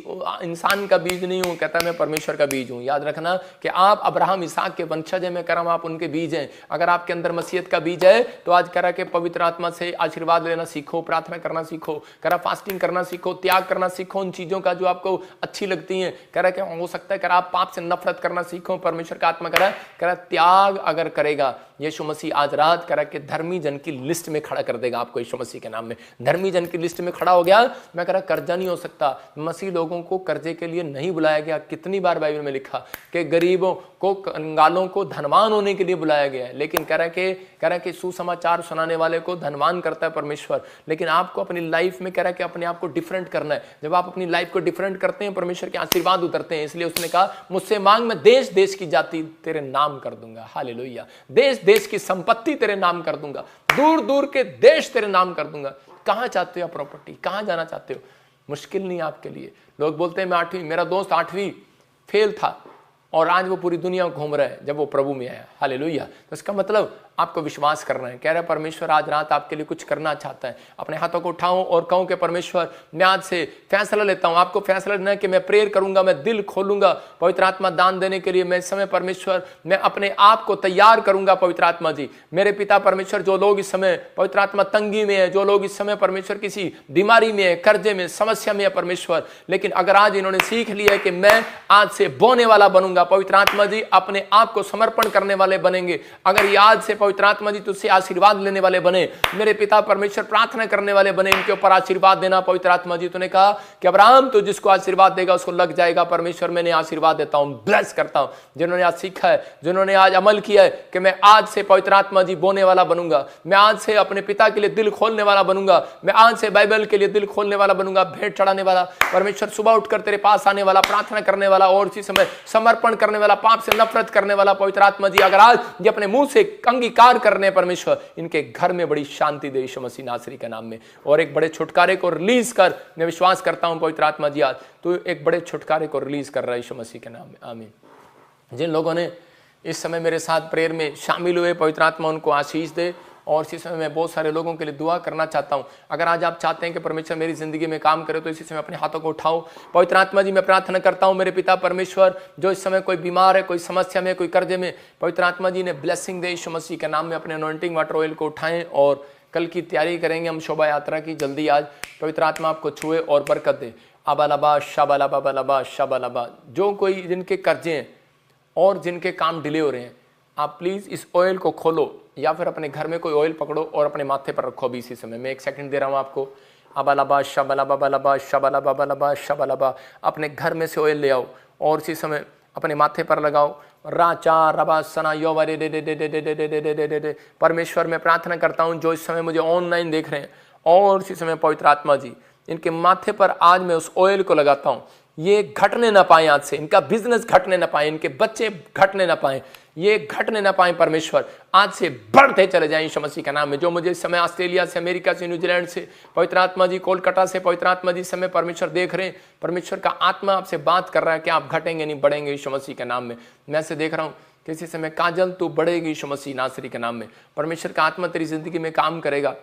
इंसान का बीज नहीं हूं, कहता मैं परमेश्वर का बीज हूं। याद रखना कि आप अब्राहम इसहाक के वंशज हैं, मैं कह रहा हूं आप उनके बीज हैं। अगर आपके अंदर मसीहत का बीज है तो आज कह रहा कि पवित्र आत्मा से आशीर्वाद लेना सीखो, प्रार्थना करना सीखो, कह रहा फास्टिंग करना सीखो, त्याग करना सीखो उन चीजों का जो आपको अच्छी लगती हैं। कह रहा कि हो सकता है कह रहा आप पाप से नफरत करना सीखो। परमेश्वर का आत्मा कह रहा त्याग अगर करेगा यीशु मसीह आज रात कह रहा कि धर्मी जन की लिस्ट में खड़ा कर देगा आपको यीशु मसीह के नाम में। धर्मी जन की लिस्ट में खड़ा हो गया। मैं कह रहा कर्जा नहीं हो सकता। मसीह लोगों को कर्जे के लिए नहीं बुलाया गया। कितनी बार बाइबल में लिखा कि गरीबों को, कंगालों को धनवान होने के लिए बुलाया गया है, लेकिन कह रहा कि सुसमाचार सुनाने वाले को धनवान करता है परमेश्वर। लेकिन आपको अपनी लाइफ में कह रहा कि अपने आप को डिफरेंट करना है। जब आप अपनी लाइफ को डिफरेंट करते हैं परमेश्वर के आशीर्वाद उतरते हैं। इसलिए उसने कहा मुझसे मांग, मैं देश देश की जाति तेरे नाम कर दूंगा। हालेलुया। देश देश की संपत्ति तेरे नाम कर दूंगा, दूर दूर के देश तेरे नाम कर दूंगा। कहां चाहते हो प्रॉपर्टी, कहां जाना चाहते हो? मुश्किल नहीं आपके लिए। लोग बोलते हैं मैं 8वीं, मेरा दोस्त 8वीं फेल था और आज वो पूरी दुनिया घूम रहा है जब वो प्रभु में आया। हालेलुया। तो इसका मतलब आपको विश्वास करना है। कह रहे परमेश्वर आज रात आपके लिए कुछ करना चाहता है। अपने हाथों को उठाऊं और कहूं कि परमेश्वर मैं आज से फैसला लेता हूं। आपको फैसला लेना है कि मैं प्रेयर करूंगा, मैं दिल खोलूंगा पवित्र आत्मा दान देने के लिए। मैं इस समय परमेश्वर मैं अपने आप को तैयार करूंगा। पवित्र आत्मा जी मेरे पिता परमेश्वर, जो लोग इस समय पवित्र आत्मा तंगी में है, जो लोग इस समय परमेश्वर किसी बीमारी में है, कर्जे में, समस्या में है परमेश्वर, लेकिन अगर आज इन्होंने सीख लिया है कि मैं आज से बोने वाला बनूंगा, पवित्र आत्मा जी अपने आप को समर्पण करने वाले बनेंगे। अगर ये आज से पवित्र आत्मा जी तुझसे आशीर्वाद लेने वाले बने, मेरे पिता परमेश्वर प्रार्थना करने वाले बने, इनके ऊपर आशीर्वाद देना। पवित्र आत्मा जी तूने कहा कि अब्राहम तो जिसको आशीर्वाद देगा उसको लग जाएगा। परमेश्वर मैंने आशीर्वाद देता हूं, ब्लेस करता हूं जिन्होंने आज सीखा है, जिन्होंने आज अमल किया है कि मैं आज से पवित्र आत्मा जी बोने वाला बनूंगा। मैं आज से अपने पिता के लिए दिल खोलने वाला बनूंगा। मैं आज से बाइबल के लिए दिल खोलने वाला बनूंगा, भेंट चढ़ाने वाला परमेश्वर, सुबह उठकर तेरे पास आने वाला, प्रार्थना करने वाला और इसी समय समर्पण करने वाला, पाप से नफरत करने वाला। पवित्र आत्मा जी अगर आज ये अपने मुंह से अंगीकार करने परमेश्वर, इनके घर में बड़ी शांति दे यीशु मसीह नासरी के नाम में, और एक बड़े छुटकारे को रिलीज कर। मैं विश्वास करता हूं पवित्र आत्मा जी आज तो एक बड़े छुटकारे को रिलीज कर रहा है यीशु मसीह के नाम में। आमीन। जिन लोगों ने इस समय मेरे साथ प्रेयर में शामिल हुए, पवित्र आत्मा उनको आशीष दे। और इसी समय मैं बहुत सारे लोगों के लिए दुआ करना चाहता हूं। अगर आज आप चाहते हैं कि परमेश्वर मेरी जिंदगी में काम करे तो इसी समय अपने हाथों को उठाओ। पवित्र आत्मा जी मैं प्रार्थना करता हूं मेरे पिता परमेश्वर, जो इस समय कोई बीमार है, कोई समस्या में, कोई कर्जे में, पवित्र आत्मा जी ने ब्लेसिंग दे यीशु मसीह के नाम में। अपने अनॉइंटिंग वाटर ऑयल को उठाएं और कल की तैयारी करेंगे हम शोभा यात्रा की। जल्दी आज पवित्र आत्मा आपको छुए और बरकत दे। अबालबा शाबालबा बलबा शाबालबा। जो कोई जिनके कर्जे हैं और जिनके काम डिले हो रहे हैं, आप प्लीज इस ऑयल को खोलो या फिर अपने घर में कोई ऑयल पकड़ो और अपने माथे पर रखो। अभी इसी समय मैं 1 सेकंड दे रहा हूं आपको। अबालबा शाबालबा बलबा शाबालबा बलबा शाबालबा। अपने घर में से ऑयल ले आओ और इसी समय अपने माथे पर लगाओ। राचा रबा सना योवा रे दे दे दे दे दे दे दे दे दे दे। परमेश्वर मैं प्रार्थना करता हूं जो इस समय मुझे ऑनलाइन देख रहे हैं और इसी समय पवित्र आत्मा जी इनके माथे पर आज मैं उस ऑयल को लगाता हूं। ये घटने ना पाए, आज से इनका बिजनेस घटने ना पाए, इनके बच्चे घटने ना पाए, ये घटने ना पाए। परमेश्वर आज से बढ़ते चले जाएं यीशु मसीह का नाम में। जो मुझे इस समय ऑस्ट्रेलिया से, अमेरिका से, न्यूजीलैंड से, पवित्र आत्मा जी कोलकाता से, पवित्र आत्मा जी समय परमेश्वर देख रहे हैं, परमेश्वर का आत्मा आपसे बात कर रहा है कि आप घटेंगे नहीं, बढ़ेंगे यीशु मसीह के नाम में। मैं से देख रहा हूँ किसी समय काजल तू बढ़ेगी यीशु मसीह नासरी के नाम में। परमेश्वर का आत्मा तेरी जिंदगी में काम करेगा।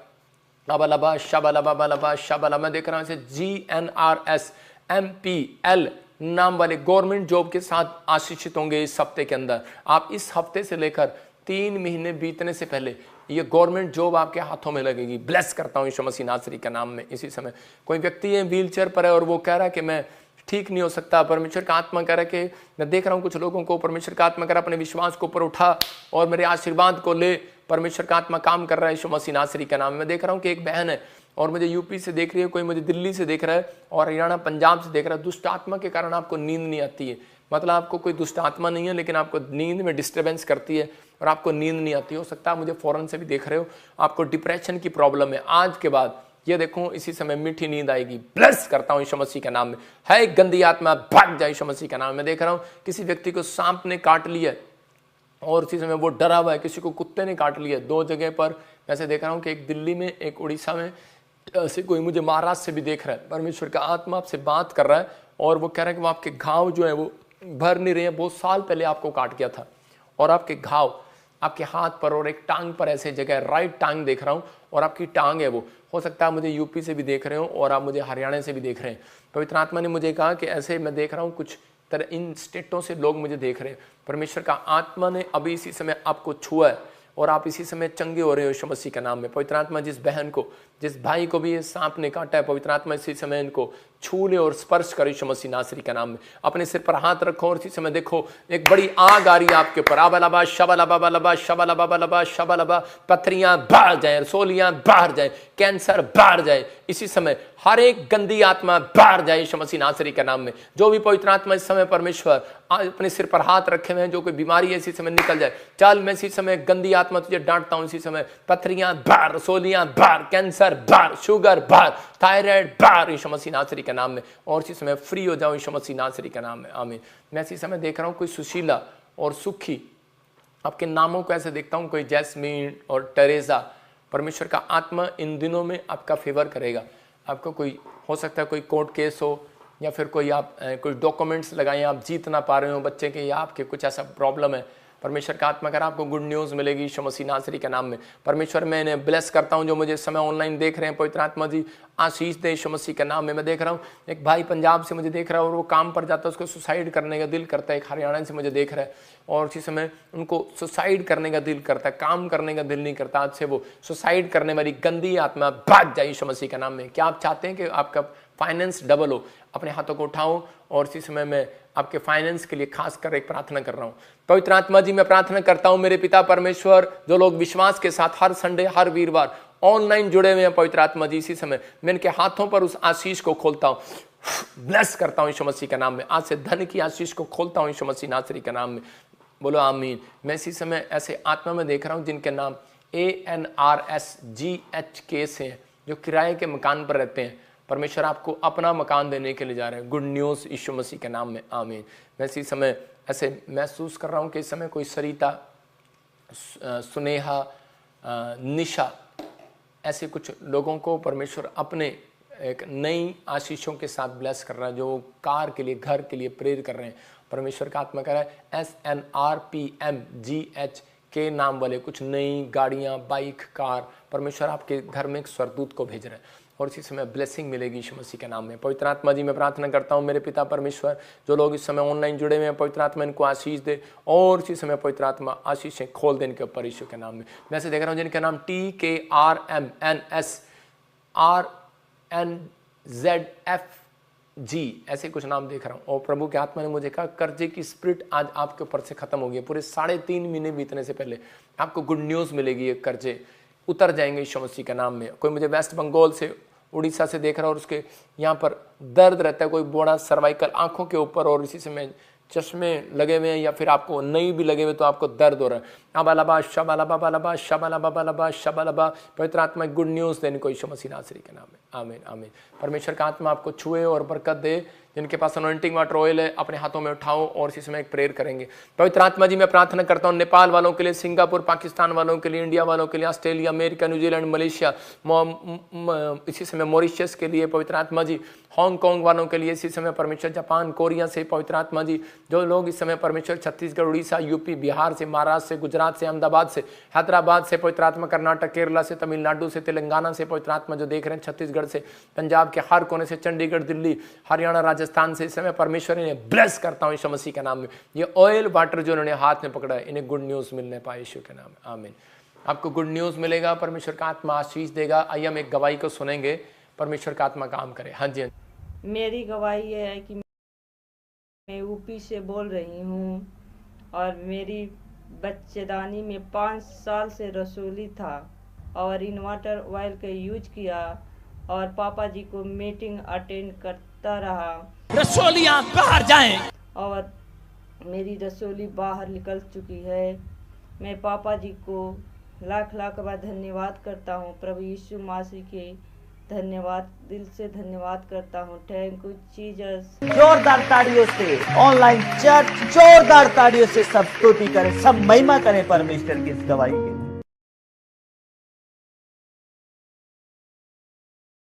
अबलबा शबलबा बलबा शबलबा। मैं देख रहा हूँ GNRS MPL नाम वाले गवर्नमेंट जॉब के साथ आशीषित होंगे इस हफ्ते के अंदर। आप इस हफ्ते से लेकर 3 महीने बीतने से पहले ये गवर्नमेंट जॉब आपके हाथों में लगेगी। ब्लेस करता हूँ यीशु मसीह नासरी का नाम में। इसी समय कोई व्यक्ति है व्हील चेयर पर है और वो कह रहा है कि मैं ठीक नहीं हो सकता। परमेश्वर का आत्मा कह रहा है कि मैं देख रहा हूँ कुछ लोगों को, परमेश्वर का आत्मा कह रहा है अपने विश्वास को ऊपर उठा और मेरे आशीर्वाद को ले। परमेश्वर का आत्मा काम कर रहा है यीशु मसीह नासरी का नाम में। मैं देख रहा हूँ कि एक बहन है और मुझे यूपी से देख रही है, कोई मुझे दिल्ली से देख रहा है और हरियाणा पंजाब से देख रहा है। दुष्ट आत्मा के कारण आपको नींद नहीं आती है। मतलब आपको कोई दुष्ट आत्मा नहीं है लेकिन आपको नींद में डिस्टर्बेंस करती है और आपको नींद नहीं आती। हो सकता है आप मुझे फॉरेन से भी देख रहे हो, आपको डिप्रेशन की प्रॉब्लम है। आज के बाद ये देखो इसी समय मीठी नींद आएगी। ब्लेस करता हूँ यीशु मसीह के नाम में। है गंदी आत्मा भाग जाए यीशु मसीह का नाम। मैं देख रहा हूँ किसी व्यक्ति को सांप ने काट लिया और इसी समय वो डरा हुआ है। किसी को कुत्ते ने काट लिया। 2 जगह पर वैसे देख रहा हूँ कि एक दिल्ली में, एक उड़ीसा में, ऐसे कोई मुझे महाराष्ट्र से भी देख रहा है। परमेश्वर का आत्मा आपसे बात कर रहा है और वो कह रहा है कि वो आपके घाव जो है वो भर नहीं रहे हैं। बहुत साल पहले आपको काट गया था और आपके घाव आपके हाथ पर और एक टांग पर ऐसे जगह, राइट टांग देख रहा हूँ और आपकी टांग है वो, हो सकता है मुझे यूपी से भी देख रहे हो और आप मुझे हरियाणा से भी देख रहे हैं। पवित्र आत्मा ने मुझे कहा कि ऐसे मैं देख रहा हूँ कुछ तरह इन स्टेटों से लोग मुझे देख रहे हैं। परमेश्वर का आत्मा ने अभी इसी समय आपको छुआ है और आप इसी समय चंगे हो रहे हो यीशु मसीह के नाम में। पवित्र आत्मा जिस बहन को, जिस भाई को भी ये सांप ने काटा है, पवित्र आत्मा इसी समय इनको छू ले और स्पर्श करे यीशु मसीह नासरी के नाम में। अपने सिर पर हाथ रखो और इसी समय देखो एक बड़ी आग आ रही है आपके ऊपर। आबालाबा शबालाबा लबा शबालाबा लबा शबालाबा, पथरियां बाहर जाए, रसोलियां बाहर जाए, कैंसर बाहर जाए इसी समय, हर एक गंदी आत्मा बाहर जाए यीशु मसीह नासरी के नाम में। जो भी पवित्र आत्मा इस समय परमेश्वर अपने सिर पर हाथ रखे हुए हैं, जो कोई बीमारी है इसी समय निकल जाए। चल मैं इसी समय गंदी आत्मा तुझे डांटता हूं इसी समय, पथरियां बाहर, रसोलियां बाहर, कैंसर बाहर, शुगर बाहर, थायराइड बाहर यीशु मसीह नासरी के नाम में। और इसी समय फ्री हो जाओ यीशु मसीह नासरी के नाम में, आमीन। मैं इसी समय देख रहा हूं कोई सुशीला और सुखी, आपके नामों को ऐसे देखता हूं, कोई जैस्मीन और टेरेसा। परमेश्वर का आत्मा इन दिनों में आपका फेवर करेगा। आपको कोई हो सकता है कोई कोर्ट केस हो या फिर कोई आप कोई डॉक्यूमेंट्स लगाएं, आप जीत ना पा रहे हो बच्चे के, या आपके कुछ ऐसा प्रॉब्लम है, परमेश्वर का आत्मा कर आपको गुड न्यूज़ मिलेगी यीशु मसीह नासरी के नाम में। परमेश्वर मैं इन्हें ब्लेस करता हूं जो मुझे इस समय ऑनलाइन देख रहे हैं। पवित्र आत्मा जी आशीष दे यीशु मसीह के नाम में। मैं देख रहा हूं एक भाई पंजाब से मुझे देख रहा है और वो काम पर जाता है, उसको सुसाइड करने का दिल करता है। एक हरियाणा से मुझे देख रहा है और उसी समय उनको सुसाइड करने का दिल करता है, काम करने का दिल नहीं करता। आज से वो सुसाइड करने वाली गंदी आत्मा भाग जाए यीशु मसीह के नाम में। क्या आप चाहते हैं कि आपका फाइनेंस डबल हो? अपने हाथों को उठाओ और इसी समय मैं आपके फाइनेंस के लिए खासकर एक प्रार्थना कर रहा हूं। पवित्र आत्मा जी मैं प्रार्थना करता हूं मेरे पिता परमेश्वर, जो लोग विश्वास के साथ हर संडे हर वीरवार ऑनलाइन जुड़े हुए हैं, पवित्र आत्मा जी इसी समय मैं इनके हाथों पर उस आशीष को खोलता हूं, ब्लेस करता हूं यीशु मसीह के नाम में। आज से धन की आशीष को खोलता हूं यीशु मसीह नासरी के नाम में। बोलो आमीन। मैं इसी समय ऐसे आत्मा में देख रहा हूं जिनके नाम ANRSGHK से हैं, जो किराए के मकान पर रहते हैं। परमेश्वर आपको अपना मकान देने के लिए जा रहे हैं। गुड न्यूज़ यीशु मसीह के नाम में, आमीन। मैं इसी समय ऐसे महसूस कर रहा हूँ कि इस समय कोई सरिता, सुनेहा, निशा, ऐसे कुछ लोगों को परमेश्वर अपने एक नई आशीषों के साथ ब्लेस कर रहा है, जो कार के लिए, घर के लिए प्रेरित कर रहे हैं। परमेश्वर का आत्मा कह रहा है SNRPMGH नाम वाले कुछ नई गाड़ियाँ, बाइक, कार, परमेश्वर आपके घर में एक स्वर्गदूत को भेज रहे हैं और इसी समय ब्लेसिंग मिलेगी यीशु मसीह के नाम में। पवित्र आत्मा जी मैं प्रार्थना करता हूँ मेरे पिता परमेश्वर, जो लोग इस समय ऑनलाइन जुड़े हुए हैं, पवित्र आत्मा इनको आशीष दे और इसी समय पवित्र आत्मा आशीषें खोल दे इनके ऊपर यीशु के नाम में। मैं ऐसे देख रहा हूँ जिनके नाम TKRMNSRNZFG ऐसे कुछ नाम देख रहा हूँ। और प्रभु के आत्मा ने मुझे कहा कर्जे की स्पिरिट आज आपके ऊपर से खत्म हो गई। पूरे 3.5 महीने बीतने से पहले आपको गुड न्यूज़ मिलेगी, ये कर्जे उतर जाएंगे यीशु मसीह के नाम में। कोई मुझे वेस्ट बंगाल से, उड़ीसा से देख रहा है और उसके यहाँ पर दर्द रहता है, कोई बड़ा सर्वाइकल आंखों के ऊपर, और इसी समय चश्मे लगे हुए हैं या फिर आपको नहीं भी लगे हुए तो आपको दर्द हो रहा है। अबालाबा शबालाबा लबा शबालाबा लबा शबालाबा। पवित्र आत्मा गुड न्यूज़ देने को यीशु मसीह नासरी के नाम में, आमीन आमीन। परमेश्वर का आत्मा आपको छुए और बरकत दे। जिनके पास अनॉइंटिंग वाटर ऑयल है अपने हाथों में उठाओ और इसी समय एक प्रेयर करेंगे। पवित्र आत्मा जी मैं प्रार्थना करता हूँ नेपाल वालों के लिए, सिंगापुर, पाकिस्तान वालों के लिए, इंडिया वालों के लिए, ऑस्ट्रेलिया, अमेरिका, न्यूजीलैंड, मलेशिया, इसी समय मॉरिशस के लिए पवित्र आत्मा जी, हांगकांग वालों के लिए इसी समय परमेश्वर, जापान, कोरिया से पवित्र आत्मा जी, जो लोग इस समय परमेश्वर छत्तीसगढ़, उड़ीसा, यूपी, बिहार से, महाराष्ट्र से, गुजरात से, अहमदाबाद से, हैदराबाद से पवित्र आत्मा, कर्नाटक, केरला से, तमिलनाडु से, तेलंगाना से पवित्र आत्मा जो देख रहे हैं, छत्तीसगढ़ से, पंजाब के हर कोने से, चंडीगढ़, दिल्ली, हरियाणा, राजस्थान से इस समय परमेश्वर इन्हें ब्लेस करता हूँ यीशु मसीह के नाम में। ये ऑयल वाटर जो उन्होंने हाथ में पकड़ा है, इन्हें गुड न्यूज़ मिलने पाए यीशु के नाम में, आमीन। आपको गुड न्यूज़ मिलेगा, परमेश्वर का आत्मा आशीष देगा। आइए हम एक गवाही को सुनेंगे, परमेश्वर का आत्मा काम करे। हाँ जी। मेरी गवाही ये है कि मैं यूपी से बोल रही हूँ और मेरी बच्चेदानी में 5 साल से रसोली था और इन्वर्टर ऑयल का यूज किया और पापा जी को मीटिंग अटेंड करता रहा। रसोलियां बाहर जाएं और मेरी रसोली बाहर निकल चुकी है। मैं पापा जी को लाख लाख बार धन्यवाद करता हूँ। प्रभु यीशु मसीह के धन्यवाद, दिल से धन्यवाद करता हूँ। Thank you Jesus. जोरदार ताड़ियों से ऑनलाइन चर्च जोरदार ताड़ियों से सब स्तुति करें, सब महिमा करें परमेश्वर की इस गवाही के लिए।